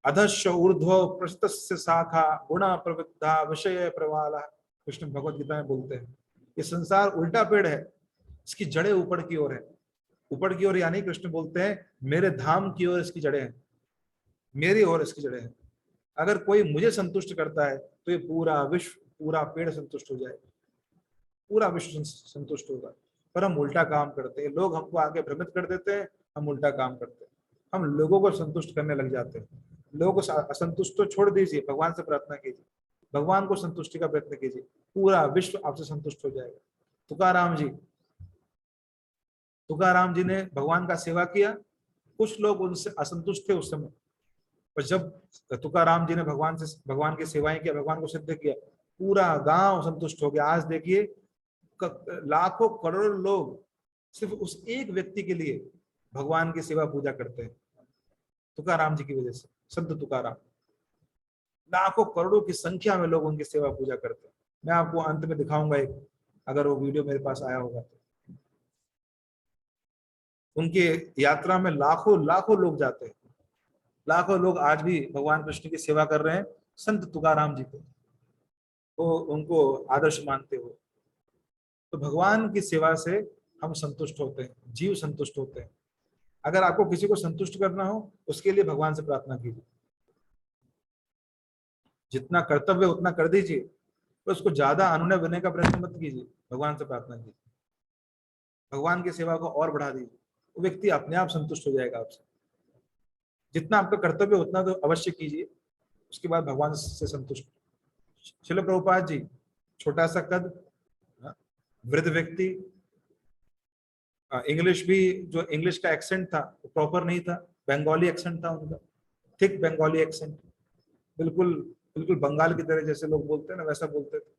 अधश्च ऊर्ध्व प्रस्तस्य शाखा गुणा प्रवृद्धा विषय प्रवाला, कृष्ण भगवत गीता में बोलते हैं ये संसार उल्टा पेड़ है, इसकी जड़ें ऊपर की ओर है। ऊपर की ओर यानी कृष्ण बोलते हैं मेरे धाम की ओर इसकी जड़ें हैं, मेरी ओर इसकी जड़ें हैं। अगर कोई मुझे संतुष्ट करता है तो ये पूरा विश्व, पूरा पेड़ संतुष्ट हो जाएगा, पूरा विश्व संतुष्ट होगा। पर हम उल्टा काम करते हैं, लोग हमको आगे भ्रमित कर देते हैं, हम उल्टा काम करते हैं, हम लोगों को संतुष्ट करने लग जाते हैं। लोगों को असंतुष्ट तो छोड़ दीजिए, भगवान से प्रार्थना कीजिए, भगवान को संतुष्टि का प्रयत्न कीजिए, पूरा विश्व आपसे संतुष्ट हो जाएगा। तुकाराम जी ने भगवान का सेवा किया, कुछ लोग उनसे असंतुष्ट थे उस समय, पर जब तुकाराम जी ने भगवान की सेवाएं किया, भगवान को सिद्ध किया, पूरा गांव संतुष्ट हो गया। आज देखिए लाखों करोड़ों लोग सिर्फ उस एक व्यक्ति के लिए भगवान की सेवा पूजा करते हैं, तुकाराम जी की वजह से। संत तुकाराम, लाखों करोड़ों की संख्या में लोग उनकी सेवा पूजा करते हैं। मैं आपको अंत में दिखाऊंगा एक, अगर वो वीडियो मेरे पास आया होगा तो। उनके यात्रा में लाखों लाखों लोग जाते हैं, लाखों लोग आज भी भगवान कृष्ण की सेवा कर रहे हैं, संत तुकाराम जी को वो उनको आदर्श मानते हो। तो भगवान की सेवा से हम संतुष्ट होते हैं, जीव संतुष्ट होते हैं। अगर आपको किसी को संतुष्ट करना हो उसके लिए भगवान से प्रार्थना कीजिए, जितना कर्तव्य उतना कर दीजिए, तो उसको ज्यादा अनुनय बनने का प्रयत्न मत कीजिए, भगवान से प्रार्थना कीजिए, भगवान की सेवा को और बढ़ा दीजिए, वो व्यक्ति अपने आप संतुष्ट हो जाएगा आपसे। जितना आपका कर्तव्य उतना तो अवश्य कीजिए, उसके बाद भगवान से संतुष्ट। श्रील प्रभुपाद जी, छोटा सा कद, वृद्ध व्यक्ति, इंग्लिश भी, जो इंग्लिश का एक्सेंट था वो प्रॉपर नहीं था, बंगाली एक्सेंट था उनका, थिक बंगाली एक्सेंट, बिल्कुल बिल्कुल बंगाल की तरह जैसे लोग बोलते हैं ना वैसा बोलते थे।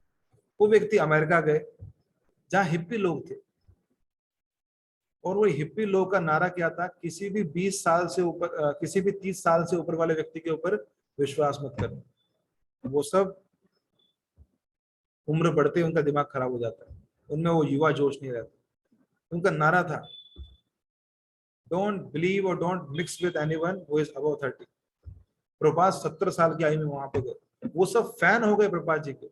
वो व्यक्ति अमेरिका गए जहाँ हिप्पी लोग थे, और वो हिप्पी लोग का नारा क्या था, किसी भी 20 साल से ऊपर, किसी भी 30 साल से ऊपर वाले व्यक्ति के ऊपर विश्वास मत करना। वो सब उम्र बढ़ते उनका दिमाग खराब हो जाता है, उनमें वो युवा जोश नहीं रहता। उनका नारा था डोंट बिलीव और don't mix with anyone who is above 30। प्रभात 70 साल की आयु में वहां पे गए, वो सब फैन हो गए प्रभात जी के,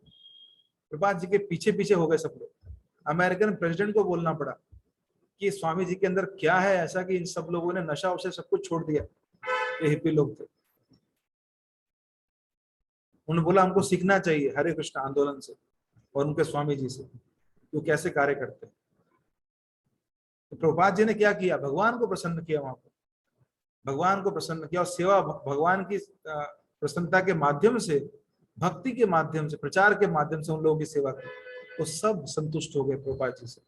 प्रभात जी के पीछे पीछे हो गए सब लोग। अमेरिकन प्रेसिडेंट को बोलना पड़ा कि स्वामी जी के अंदर क्या है ऐसा कि इन सब लोगों ने नशा वशा सब कुछ छोड़ दिया, ये हिप्पी लोग थे। उन्होंने बोला हमको सीखना चाहिए हरे कृष्ण आंदोलन से और उनके स्वामी जी से, वो कैसे कार्य करते हैं। तो प्रभुपाद जी ने क्या किया, भगवान को प्रसन्न किया, वहां पर भगवान को प्रसन्न किया और सेवा भगवान की प्रसन्नता के माध्यम से, भक्ति के माध्यम से, प्रचार के माध्यम से उन लोगों की सेवा की। तो सब संतुष्ट हो गए प्रभुपाद जी से,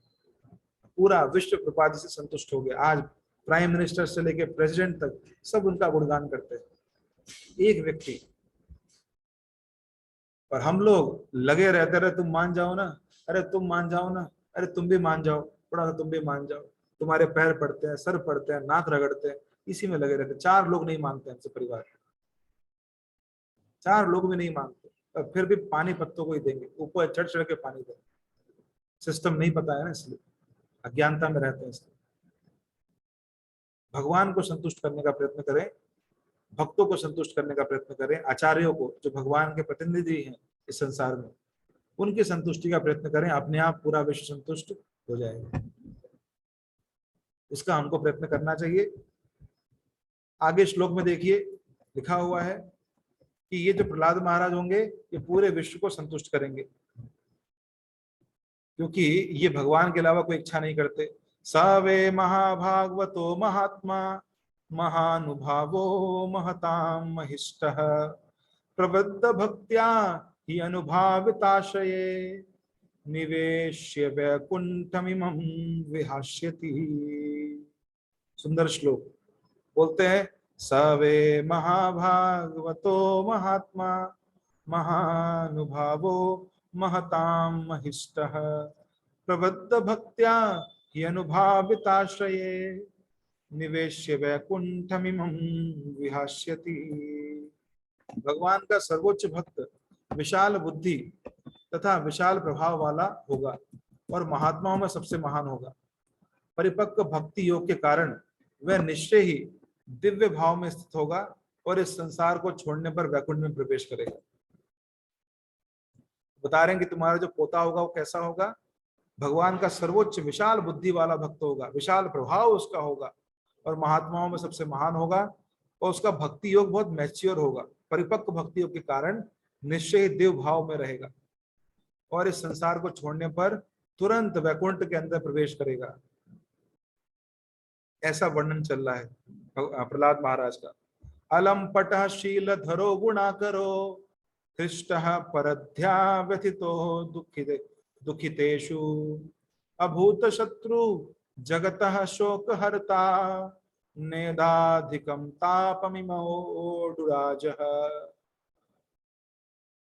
पूरा विश्व प्रभुपाद जी से संतुष्ट हो गया। आज प्राइम मिनिस्टर से लेकर प्रेसिडेंट तक सब उनका गुणगान करते हैं, एक व्यक्ति। और हम लोग लगे रहते रहे, तुम मान जाओ ना, अरे तुम मान जाओ ना, अरे तुम भी मान जाओ, थोड़ा सा तुम भी मान जाओ, तुम्हारे पैर पड़ते हैं, सर पड़ते हैं, नाक रगड़ते हैं, इसी में लगे रहते। 4 लोग नहीं मानते हमसे परिवार, 4 लोग भी नहीं मानते, और फिर भी पानी पत्तों को ही देंगे, ऊपर चढ़ चढ़ के पानी देंगे। सिस्टम नहीं पता है ना, इसलिए अज्ञानता में रहते हैं। इसलिए भगवान को संतुष्ट करने का प्रयत्न करें, भक्तों को संतुष्ट करने का प्रयत्न करें, आचार्यों को, जो भगवान के प्रतिनिधि हैं इस संसार में, उनकी संतुष्टि का प्रयत्न करें, अपने आप पूरा विश्व संतुष्ट हो जाएगा। इसका हमको प्रयत्न करना चाहिए। आगे श्लोक में देखिए लिखा हुआ है कि ये जो प्रहलाद महाराज होंगे ये पूरे विश्व को संतुष्ट करेंगे, क्योंकि ये भगवान के अलावा कोई इच्छा नहीं करते। सवे महाभागवतो महात्मा महानुभावो महतां महिष्टः प्रबद्ध भक्त्या हि अनुभाविताशये निवेश्य वैकुंठमिमं विहास्यति। सुंदर श्लोक बोलते हैं, सवे महाभागवतो महात्मा महानुभावो महतां महिष्टः प्रबद्ध भक्त्या हि अनुभाविताश्रये निवेश्य वैकुंठमिमं विहास्यति। भगवान का सर्वोच्च भक्त विशाल बुद्धि तथा विशाल प्रभाव वाला होगा और महात्माओं में सबसे महान होगा। परिपक्व भक्ति योग के कारण वह निश्चय ही दिव्य भाव में स्थित होगा और इस संसार को छोड़ने पर वैकुंठ में प्रवेश करेगा। बता रहे हैं कि तुम्हारा जो पोता होगा वो कैसा होगा, भगवान का सर्वोच्च विशाल बुद्धि वाला भक्त होगा, विशाल प्रभाव उसका होगा और महात्माओं में सबसे महान होगा, और उसका भक्ति योग बहुत मैच्योर होगा। परिपक्व भक्ति योग के कारण निश्चय ही दिव्य भाव में रहेगा और इस संसार को छोड़ने पर तुरंत वैकुंठ के अंदर प्रवेश करेगा। ऐसा वर्णन चल रहा है प्रहलाद महाराज का। अलम पटः शील धरो गुणा करो हृष्टः परध्या व्यथितो दुखितेषु अभूत शत्रु जगतः शोक हरता नेदाधिकम तापमिमोडुराजः।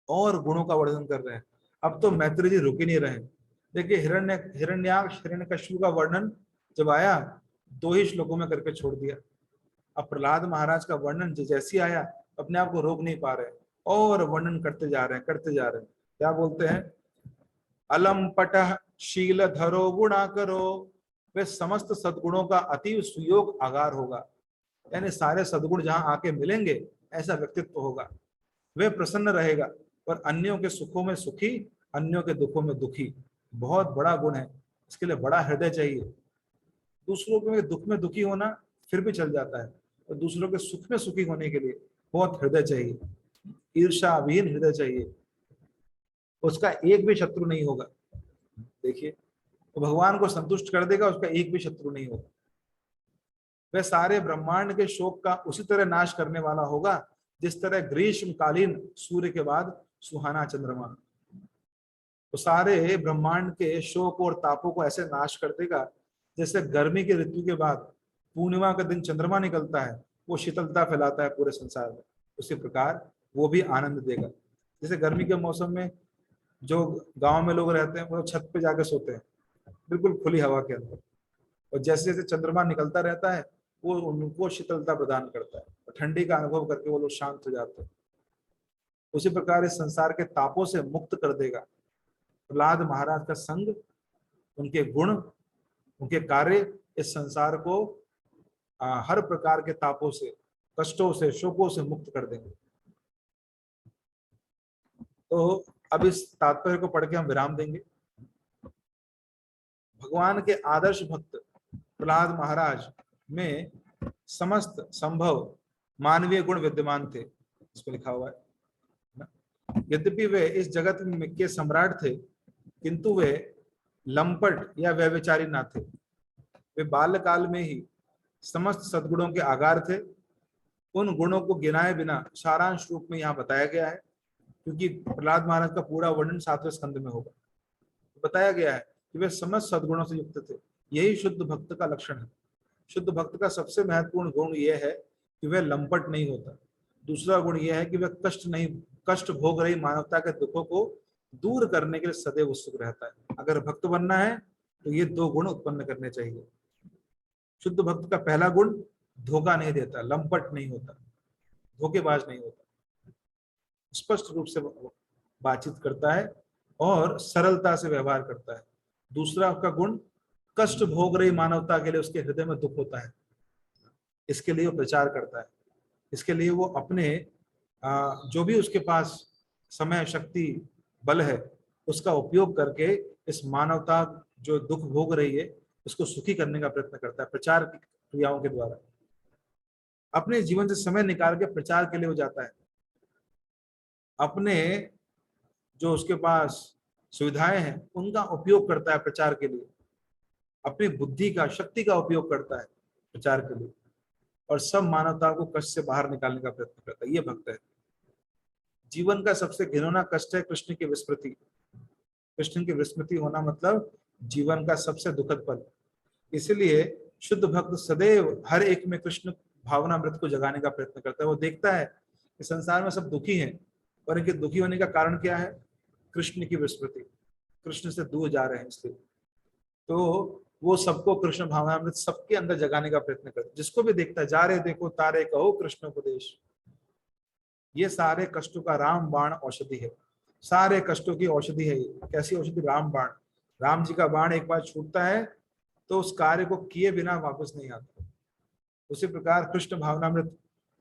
और गुणों का वर्णन कर रहे हैं। अब तो मैत्री जी रुक ही नहीं रहे। देखिए हिरण्याक्ष हिरण्यकश्यप का वर्णन जब आया 2 ही श्लोकों में करके छोड़ दिया। अब प्रहलाद महाराज का वर्णन जैसी आया अपने आप को रोक नहीं पा रहे और वर्णन करते जा रहे हैं। क्या बोलते हैं, अलम पटः शील धरो गुणा करो, वे समस्त सद्गुणों का अति सुयोग आगार होगा, यानी सारे सद्गुण जहां आके मिलेंगे ऐसा व्यक्तित्व होगा। वे प्रसन्न रहेगा और अन्यों के सुखों में सुखी, अन्यों के दुखों में दुखी। बहुत बड़ा गुण है, इसके लिए बड़ा हृदय चाहिए। दूसरों के दुख में दुखी होना फिर भी चल जाता है, और दूसरों के सुख में सुखी होने के लिए बहुत हृदय चाहिए, ईर्ष्या विहीन हृदय चाहिए, उसका एक भी शत्रु नहीं होगा। देखिए, तो भगवान को संतुष्ट कर देगा, उसका एक भी शत्रु नहीं होगा। वह सारे ब्रह्मांड के शोक का उसी तरह नाश करने वाला होगा जिस तरह ग्रीष्मकालीन सूर्य के बाद सुहाना चंद्रमा। तो सारे ब्रह्मांड के शोक और तापों को ऐसे नाश कर देगा जैसे गर्मी की ऋतु के बाद पूर्णिमा का दिन चंद्रमा निकलता है, वो शीतलता फैलाता है पूरे संसार में, उसी प्रकार वो भी आनंद देगा। जैसे गर्मी के मौसम में जो गांव में लोग रहते हैं वो छत पे जाके सोते हैं बिल्कुल खुली हवा के अंदर, और जैसे जैसे चंद्रमा निकलता रहता है वो उनको शीतलता प्रदान करता है और ठंडी का अनुभव करके वो लोग शांत हो जाते हैं। उसी प्रकार इस संसार के तापों से मुक्त कर देगा। प्रहलाद महाराज का संग, उनके गुण, उनके कार्य इस संसार को हर प्रकार के तापों से, कष्टों से, शोकों से मुक्त कर देंगे। तो अब इस तात्पर्य को पढ़ के हम विराम देंगे। भगवान के आदर्श भक्त प्रहलाद महाराज में समस्त संभव मानवीय गुण विद्यमान थे, इस पर लिखा हुआ है। यद्यपि वे इस जगत में के सम्राट थे, किंतु वे लंपट या व्यभिचारी ना थे। वे बाल्यकाल में ही समस्त सद्गुणों के आगार थे। उन गुणों को गिनाए बिना सारांश रूप में यहाँ बताया गया है, क्योंकि प्रहलाद महाराज का पूरा वर्णन 7वें स्कंद में होगा। बताया गया है कि वे समस्त सद्गुणों से युक्त थे। यही शुद्ध भक्त का लक्षण है। शुद्ध भक्त का सबसे महत्वपूर्ण गुण यह है कि वह लंपट नहीं होता। दूसरा गुण यह है कि वह कष्ट भोग रही मानवता के दुखों को दूर करने के लिए सदैव उत्सुक रहता है। अगर भक्त बनना है तो ये 2 गुण उत्पन्न करने चाहिए। शुद्ध भक्त का पहला गुण धोखा नहीं देता, लंपट नहीं होता, धोखेबाज नहीं होता, स्पष्ट रूप से बातचीत करता है और सरलता से व्यवहार करता है। दूसरा का गुण, कष्ट भोग रही मानवता के लिए उसके हृदय में दुख होता है, इसके लिए वो प्रचार करता है। इसके लिए वो अपने जो भी उसके पास समय, शक्ति, बल है, उसका उपयोग करके इस मानवता जो दुख भोग रही है उसको सुखी करने का प्रयत्न करता है, प्रचार की क्रियाओं के द्वारा। अपने जीवन से समय निकाल के प्रचार के लिए हो जाता है। अपने जो उसके पास सुविधाएं हैं उनका उपयोग करता है प्रचार के लिए। अपनी बुद्धि का, शक्ति का उपयोग करता है प्रचार के लिए, और सब मानवता को कष्ट से बाहर निकालने का प्रयत्न करता है। ये भक्त है। जीवन का सबसे घिनौना कष्ट है कृष्ण की विस्मृति। कृष्ण की विस्मृति होना मतलब जीवन का सबसे दुखद पल। इसलिए शुद्ध भक्त सदैव हर एक में कृष्ण भावनामृत को जगाने का प्रयत्न करता है। वो देखता है कि संसार में सब दुखी हैं, और इनके दुखी होने का कारण क्या है? कृष्ण की विस्मृति, कृष्ण से दूर जा रहे हैं इसलिए। तो वो सबको कृष्ण भावनामृत सबके अंदर जगाने का प्रयत्न करता है। जिसको भी देखता है, जा रहे देखो तारे कहो कृष्ण उपदेश। ये सारे कष्टों का राम बाण औषधि है। सारे कष्टों की औषधि है। कैसी औषधि? राम बाण। राम जी का बाण एक बार छूटता है तो उस कार्य को किए बिना वापस नहीं आता। उसी प्रकार कृष्ण भावनामृत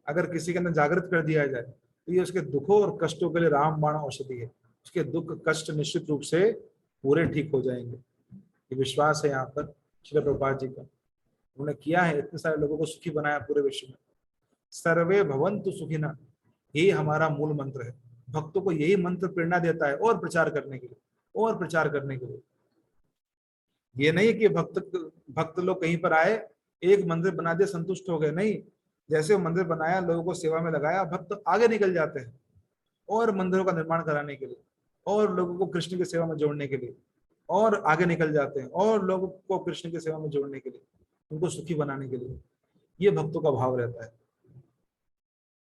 अगर किसी के अंदर जागृत कर दिया जाए तो ये उसके दुखों और कष्टों के लिए राम बाण औषधि है। उसके दुख कष्ट निश्चित रूप से पूरे ठीक हो जाएंगे। ये विश्वास है यहाँ पर श्री प्रभुपाद जी का। उन्होंने किया है, इतने सारे लोगों को सुखी बनाया पूरे विश्व में। सर्वे भवन्तु सुखिनः, यही हमारा मूल मंत्र है। भक्तों को यही मंत्र प्रेरणा देता है और प्रचार करने के लिए, और प्रचार करने के लिए। ये नहीं कि भक्त लोग कहीं पर आए, एक मंदिर बना दिया, संतुष्ट हो गए। नहीं, जैसे वो मंदिर बनाया, लोगों को सेवा में लगाया, भक्त आगे निकल जाते हैं और मंदिरों का निर्माण कराने के लिए, और लोगों को कृष्ण की सेवा में जोड़ने के लिए, और आगे निकल जाते हैं और लोगों को कृष्ण की सेवा में जोड़ने के लिए, उनको सुखी बनाने के लिए। ये भक्तों का भाव रहता है।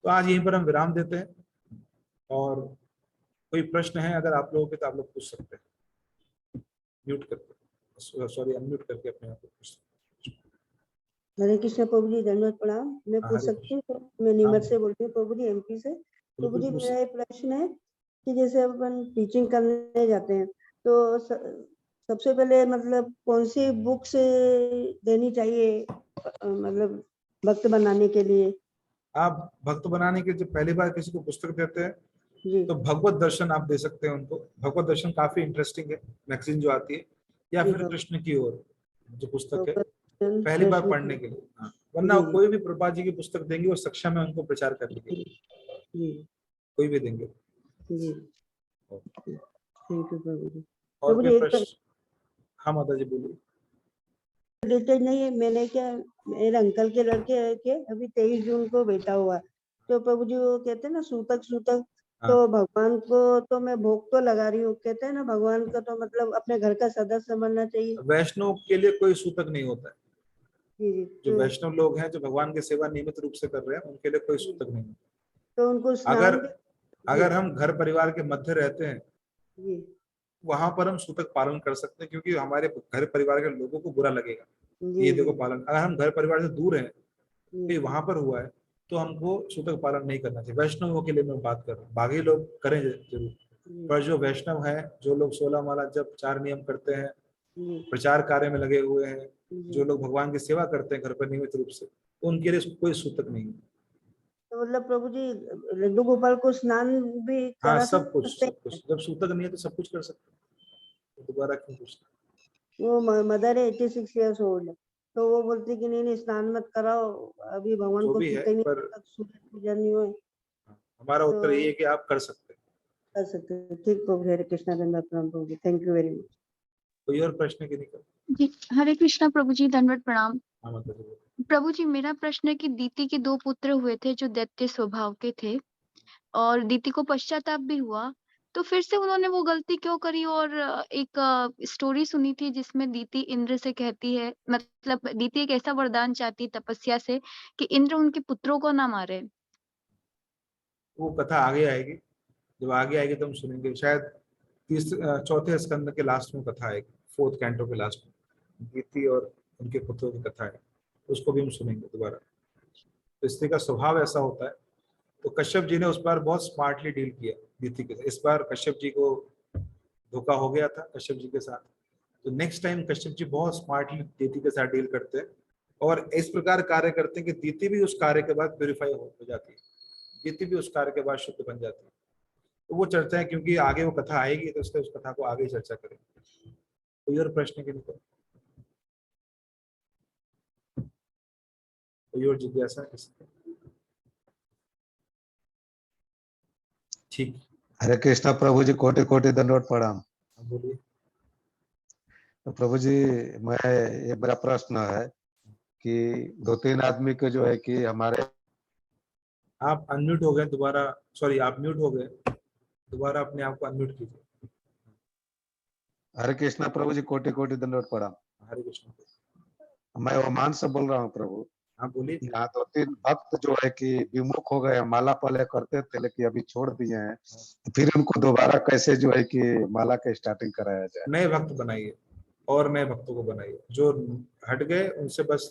तो आज यहीं पर हम विराम देते हैं, और कोई प्रश्न है अगर आप लोगों के तो आप लोग पूछ सकते हैं। म्यूट करके, सॉरी अनम्यूट करके अपने आप को पूछ सकते हैं। हरे कृष्ण प्रभु जी, धन्यवाद, प्रणाम। मैं पूछ हरे सकती कृष्ण। हूँ? मैं नीमच हाँ, से बोलती हूँ प्रभु जी, एमपी से। प्रभु जी, बिल्कुल पूछ मेरा सकते एक प्रश्न है कि जैसे अपन टीचिंग करने जाते हैं तो सबसे पहले मतलब कौन सी बुक से देनी चाहिए, मतलब भक्त बनाने के लिए? हैं। आप भक्त बनाने के जब पहली बार किसी को पुस्तक देते हैं जी तो भगवत दर्शन आप दे सकते हैं उनको। भगवत दर्शन काफी इंटरेस्टिंग है, मैगजीन जो आती है, या जी, फिर कृष्ण की ओर जो पुस्तक है, भगवत दर्शन, पहली बार कृष्ण पढ़ने की। के लिए। हाँ, वरना जी कोई भी प्रभुपाद जी की पुस्तक देंगे वो सक्षम है उनको प्रचार करने के जी लिए, जी कोई भी देंगे। जी। थैंक यू प्रभु जी। और प्रभु कोई जी, एक प्रश्न? हाँ माता जी बोलिए। रिलेटेड नहीं है, मैंने क्या, मेरे अंकल के लड़के के अभी 23 जून को बेटा हुआ, तो प्रभु जी वो कहते हैं ना सूतक सूतक, हाँ, तो भगवान को तो मैं भोग तो लगा रही हूँ, कहते हैं ना भगवान का तो मतलब अपने घर का सदस्य समझना चाहिए। वैष्णव के लिए कोई सूतक नहीं होता है। जी जी। जो वैष्णव लोग हैं, जो भगवान की सेवा नियमित रूप से कर रहे हैं, उनके लिए कोई सूतक नहीं है। तो उनको अगर स्नान भी। जी अगर हम घर परिवार के मध्य रहते हैं, जी वहां पर हम सूतक पालन कर सकते हैं, क्योंकि हमारे घर परिवार के लोगों को बुरा लगेगा जी ये जी देखो पालन। अगर हम घर परिवार से दूर हैं, जी तो वहां पर हुआ है, तो हमको सूतक पालन नहीं करना चाहिए। वैष्णवों के लिए मैं बात कर रहा हूँ, बाकी लोग करें जरूर, जी पर जो वैष्णव है, जो लोग 16 माला जब 4 नियम करते हैं, जी प्रचार कार्य में लगे हुए हैं, जी। जो लोग भगवान की सेवा करते हैं घर पर नियमित रूप से, उनके लिए कोई सूतक नहीं है। तो मतलब प्रभु जी लड्डू गोपाल को स्नान भी हाँ, करा सब कुछ सकते सब हैं? कुछ, जब सूतक नहीं है तो सब कुछ कर सकते हैं, तो दोबारा क्यों पूछते वो मदर है 86 ईयर्स ओल्ड, तो वो बोलती कि नहीं नहीं स्नान मत कराओ, अभी हैं? भगवान जो को भी है, छूते नहीं पर जब तक सूरज पूजन नहीं हुए। हमारा तो उत्तर ये है कि आप कर सकते हैं। कर सकते हैं। ठीक प्रभु, हरे कृष्णा, धन्यवाद प्रणाम प्रभु जी, थैंक यू वेरी मच। कोई और प्रश्न की निकल? जी हरे कृष्णा प्रभु जी, दंडवत प्रणाम। हाँ मतलब प्रभु जी, मेरा प्रश्न है कि दीति के 2 पुत्र हुए थे जो दैत्य स्वभाव के थे और दीति को पश्चाताप भी हुआ, तो फिर से उन्होंने वो गलती क्यों करी? और एक स्टोरी सुनी थी जिसमें दीति इंद्र से कहती है, मतलब दीति एक ऐसा वरदान चाहती तपस्या से कि इंद्र उनके पुत्रों को ना मारे। वो कथा आगे आएगी, जब आगे आएगी तो हम सुनेंगे। शायद चौथे स्कंद के लास्ट में कथा आएगी, 4th कैंटो के लास्ट में दीति और उनके पुत्रों की कथा है, उसको भी हम सुनेंगे दोबारा। तो स्त्री का स्वभाव ऐसा होता है। तो कश्यप जी ने उस बार बहुत स्मार्टली डील किया दीति के साथ। इस बार कश्यप जी को धोखा हो गया था कश्यप जी के साथ, तो नेक्स्ट टाइम कश्यप जी बहुत स्मार्टली दीति के साथ डील करते हैं और इस प्रकार कार्य करते हैं कि दीति भी उस कार्य के बाद प्योरीफाई हो जाती है, दीति भी उस कार्य के बाद शुद्ध बन जाती है। तो वो चर्चा है, क्योंकि आगे वो कथा आएगी तो इसलिए उस कथा को आगे चर्चा करेंगे। कोई और प्रश्न के लिए, कोई और जिज्ञासा किसी? ठीक, हरे कृष्णा प्रभु जी, कोटि कोटि दंडवत प्रणाम। बोलिए। तो प्रभु जी, मैं ये मेरा प्रश्न है कि 2-3 आदमी के जो है कि हमारे, आप अनम्यूट हो गए दोबारा, सॉरी आप म्यूट हो गए, दोबारा अपने आप को अनम्यूट कीजिए। हरे कृष्णा प्रभु जी, कोटि कोटि दंडवत प्रणाम। हरे कृष्ण। मैं ओमान से बोल रहा हूँ प्रभु। हाँ बोलिए। यहाँ 2-3 भक्त जो है कि विमुख हो गए, माला पहले करते थे लेकिन अभी छोड़ दिए हैं, तो फिर उनको दोबारा कैसे जो है कि माला का स्टार्टिंग कराया जाए? नए भक्त बनाइए और नए भक्तों को बनाइए, जो हट गए उनसे बस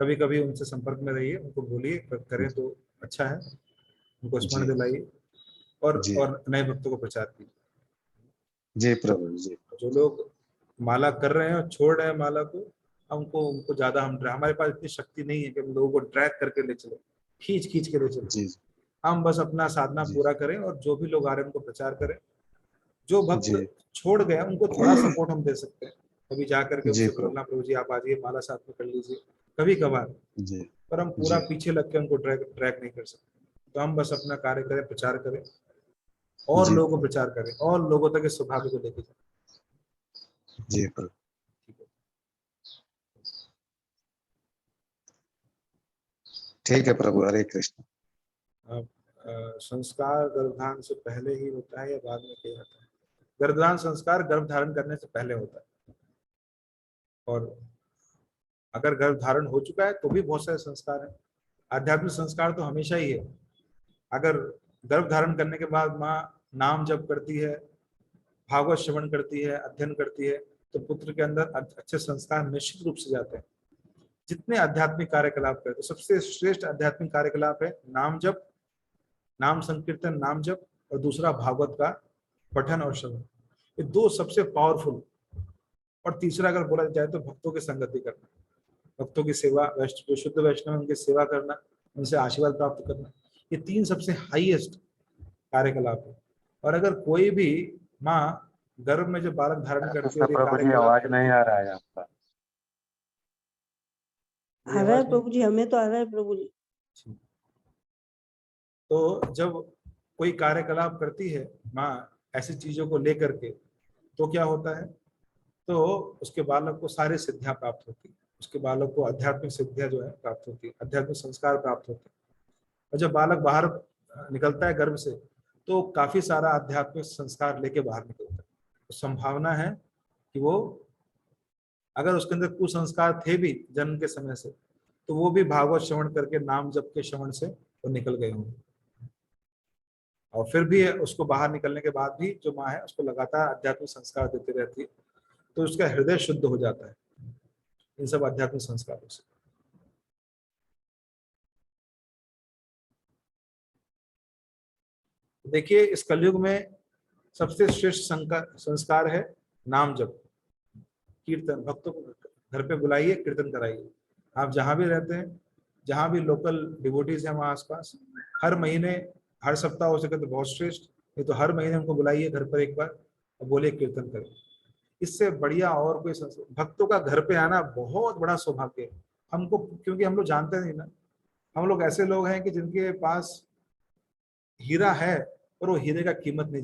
कभी कभी उनसे संपर्क में रहिए, उनको बोलिए करें तो अच्छा है, उनको स्मरण जी दिलाइए जी और नए भक्तों को प्रचार कीजिए। जी प्रभु जी। जो लोग माला कर रहे हैं और छोड़ रहे हैं माला को, उनको उनको ज्यादा हमारे पास इतनी शक्ति नहीं है कि हम लोगों को ड्रैग करके ले चले, खींच खींच के ले चले। जी हम बस अपना साधना जी पूरा करें और जो भी लोग आ रहे हैं उनको प्रचार करें। जो भक्त जी छोड़ गए उनको थोड़ा सपोर्ट हम दे सकते हैं, कभी जा करके जी उनसे प्रभु बोलना, प्रभु जी आप आ जाइए, माला साथ में कर लीजिए, कभी कभार। जी पर हम पूरा जी पीछे लग के उनको ट्रैक नहीं कर सकते। तो हम बस अपना कार्य करें, प्रचार करें और जी लोगों को प्रचार करें और लोगों तक इस सौभाग्य को लेके जाए। जी प्रभु। ठीक है। ठीक है प्रभु, हरे कृष्ण। अब, संस्कार गर्भधारण से पहले ही होता है या बाद में किया जाता है? गर्भधारण संस्कार गर्भ धारण करने से पहले होता है, और अगर गर्भ धारण हो चुका है तो भी बहुत सारे संस्कार हैं। आध्यात्मिक संस्कार तो हमेशा ही है। अगर गर्भ धारण करने के बाद माँ नाम जप करती है, भागवत श्रवण करती है, अध्ययन करती है, तो पुत्र के अंदर अच्छे संस्कार निश्चित रूप से जाते हैं। जितने आध्यात्मिक कार्यकलाप करते, तो सबसे श्रेष्ठ आध्यात्मिक कार्यकलाप है नाम जप, नाम संकीर्तन, नाम जप, और दूसरा भागवत का पठन और श्रवण। ये 2 सबसे पावरफुल। और तीसरा अगर बोला जाए तो भक्तों की संगति करना, भक्तों की सेवा, जो शुद्ध वैष्णव उनकी सेवा करना, उनसे आशीर्वाद प्राप्त करना, ये 3 सबसे हाईएस्ट कार्यकलाप है। और अगर कोई भी माँ गर्भ में जो बालक धारण करती है और ये प्रभु जी, कार्यकलाप आवाज करती नहीं है, आ रहा है आपका। मेरी आ रहा है आवाज प्रभु जी, हमें तो आ रहा है प्रभु जी। नहीं? तो जब कोई कार्यकलाप करती है माँ ऐसी चीजों को लेकर के, तो क्या होता है, तो उसके बालक को सारी सिद्धियां प्राप्त होती है, उसके बालक को आध्यात्मिक सिद्धियां जो है प्राप्त होती है, आध्यात्मिक संस्कार प्राप्त होते हैं। और जब बालक बाहर निकलता है गर्भ से, तो काफी सारा आध्यात्मिक संस्कार लेके बाहर निकलता है। तो संभावना है कि वो, अगर उसके अंदर कुसंस्कार थे भी जन्म के समय से, तो वो भी भागवत श्रवण करके, नाम जप के श्रवण से वो निकल गए होंगे। और फिर भी उसको बाहर निकलने के बाद भी जो माँ है उसको लगातार आध्यात्मिक संस्कार देती रहती है, तो उसका हृदय शुद्ध हो जाता है इन सब आध्यात्मिक संस्कारों से। देखिए, इस कलयुग में सबसे श्रेष्ठ संस्कार है नाम जप, कीर्तन। भक्तों को घर पे बुलाइए, कीर्तन कराइए। आप जहां भी रहते हैं, जहां भी लोकल डिवोटीज हैं वहां आसपास, हर महीने, हर सप्ताह हो सके तो बहुत श्रेष्ठ, नहीं तो हर महीने उनको बुलाइए घर पर एक बार और बोलिए कीर्तन करें। इससे बढ़िया और कोई भक्तों का घर पे आना बहुत बड़ा सौभाग्य है हमको, क्योंकि हम लोग जानते नहीं ना, हम लोग ऐसे लोग हैं कि जिनके पास हीरा है और वो हीरे का कीमत नहीं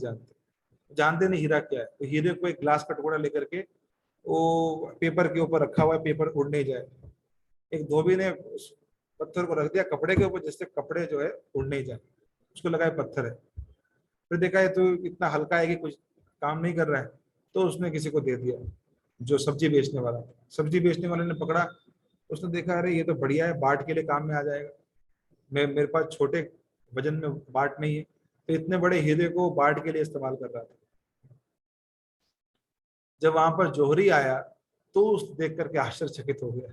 जानते नहीं हीरा क्या है। तो हीरे को एक ग्लास का टुकड़ा लेकर के वो पेपर के ऊपर रखा हुआ है, पेपर उड़ नहीं जाए। एक धोबी ने उस पत्थर को रख दिया कपड़े के ऊपर, जिससे कपड़े जो है उड़ नहीं जाए, उसको लगा है पत्थर है। फिर देखा है तो इतना हल्का है कि कुछ काम नहीं कर रहा है, तो उसने किसी को दे दिया, जो सब्जी बेचने वाला। सब्जी बेचने वाले ने पकड़ा, उसने देखा अरे ये तो बढ़िया है, बाट के लिए काम में आ जाएगा। मेरे पास छोटे वजन में बाट नहीं है, तो इतने बड़े हीरे को बाट के लिए इस्तेमाल कर रहा था। जब वहां पर जोहरी आया तो उस देख करके आश्चर्यचकित हो गया।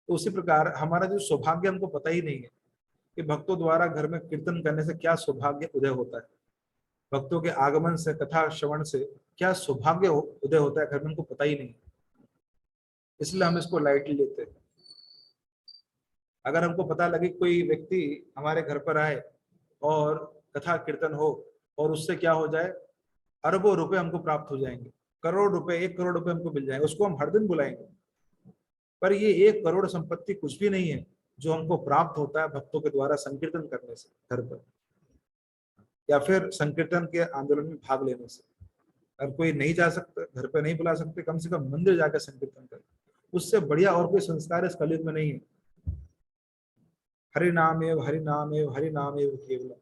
तो उसी प्रकार हमारा जो सौभाग्य हमको पता ही नहीं है कि भक्तों द्वारा घर में कीर्तन करने से क्या सौभाग्य उदय होता है, भक्तों के आगमन से, कथा श्रवण से क्या सौभाग्य उदय होता है घर में, हमको पता ही नहीं। इसलिए हम इसको लाइटली लेते हैं। अगर हमको पता लगे कोई व्यक्ति हमारे घर पर आए और कथा कीर्तन हो और उससे क्या हो जाए, अरबों रुपए हमको प्राप्त हो जाएंगे, करोड़ रुपए, 1 करोड़ रुपए हमको मिल जाएंगे, उसको हम हर दिन बुलाएंगे। पर ये 1 करोड़ संपत्ति कुछ भी नहीं है जो हमको प्राप्त होता है भक्तों के द्वारा संकीर्तन करने से घर पर, या फिर संकीर्तन के आंदोलन में भाग लेने से। अगर कोई नहीं जा सकता, घर पे नहीं बुला सकते, कम से कम मंदिर जाकर संकीर्तन करें, उससे बढ़िया और कोई संस्कार इस कलयुग में नहीं है। हरि नाम एव हरि नाम एव हरि नाम एव केवल।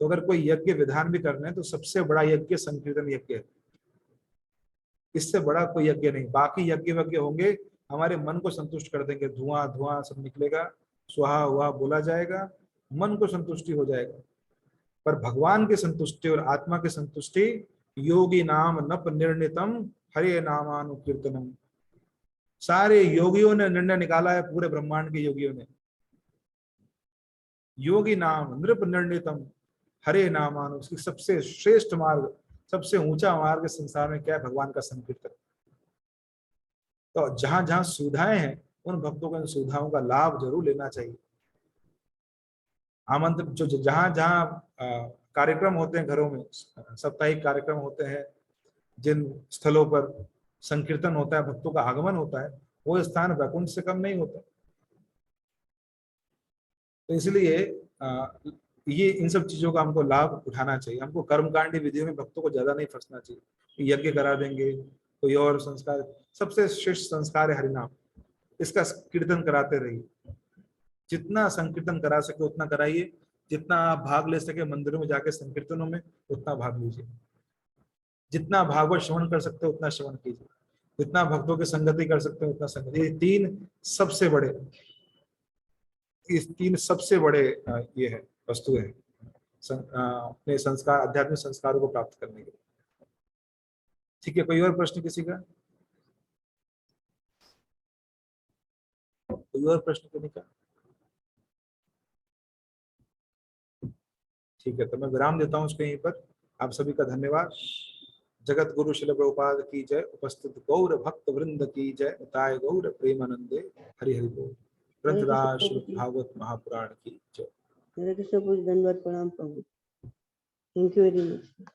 तो अगर कोई यज्ञ विधान भी करना है तो सबसे बड़ा यज्ञ संकीर्तन यज्ञ है, इससे बड़ा कोई यज्ञ नहीं। बाकी यज्ञ वज्ञ होंगे हमारे मन को संतुष्ट कर देंगे, धुआं धुआं सब निकलेगा, स्वाहा हुआ बोला जाएगा, मन को संतुष्टि हो जाएगा। पर भगवान की संतुष्टि और आत्मा की संतुष्टि योगी नाम नप निर्णितम हरे नामानुकीर्तनम। सारे योगियों ने निर्णय निकाला है, पूरे ब्रह्मांड के योगियों ने, योगी नाम नृप निर्णितम हरे नामानु, उसकी सबसे श्रेष्ठ मार्ग, सबसे ऊंचा मार्ग संसार में क्या है, भगवान का संकीर्तन। तो जहां जहां सुविधाएं हैं उन भक्तों को इन सुविधाओं का लाभ जरूर लेना चाहिए। आमंत्रित जो जहां जहां कार्यक्रम होते हैं घरों में, साप्ताहिक कार्यक्रम होते हैं, जिन स्थलों पर संकीर्तन होता है, भक्तों का आगमन होता है, वो स्थान वैकुंठ से कम नहीं होता। तो इसलिए ये इन सब चीजों का हमको लाभ उठाना चाहिए। हमको कर्मकांडी विधियों में भक्तों को ज्यादा नहीं फंसना चाहिए, यज्ञ करा देंगे, कोई और संस्कार। सबसे श्रेष्ठ संस्कार है हरिनाम, इसका कीर्तन कराते रहिए। जितना संकीर्तन करा सके उतना कराइए, जितना आप भाग ले सके मंदिरों में जाके संकीर्तनों में उतना भाग लीजिए, जितना भागवत श्रवण कर सकते हो उतना श्रवण कीजिए, जितना भक्तों की संगति कर सकते हो उतना संगति। ये तीन सबसे बड़े ये है वस्तु है अपने संस्कार, आध्यात्मिक संस्कारों को प्राप्त करने के लिए। ठीक है, कोई और प्रश्न किसी का? कोई और प्रश्न किसी का? ठीक है, तो मैं विराम देता हूँ उसको यहीं पर। आप सभी का धन्यवाद। जगत गुरु श्रील प्रभुपाद की जय, उपस्थित गौर भक्त वृंद की जय, ताय गौर प्रेमानंदे हरि हरि बोल। ग्रंथराज श्रीमद् भागवत महापुराण की जय। मेरे को सब कुछ धन्यवाद प्रणाम प्रभु। Thank you very much.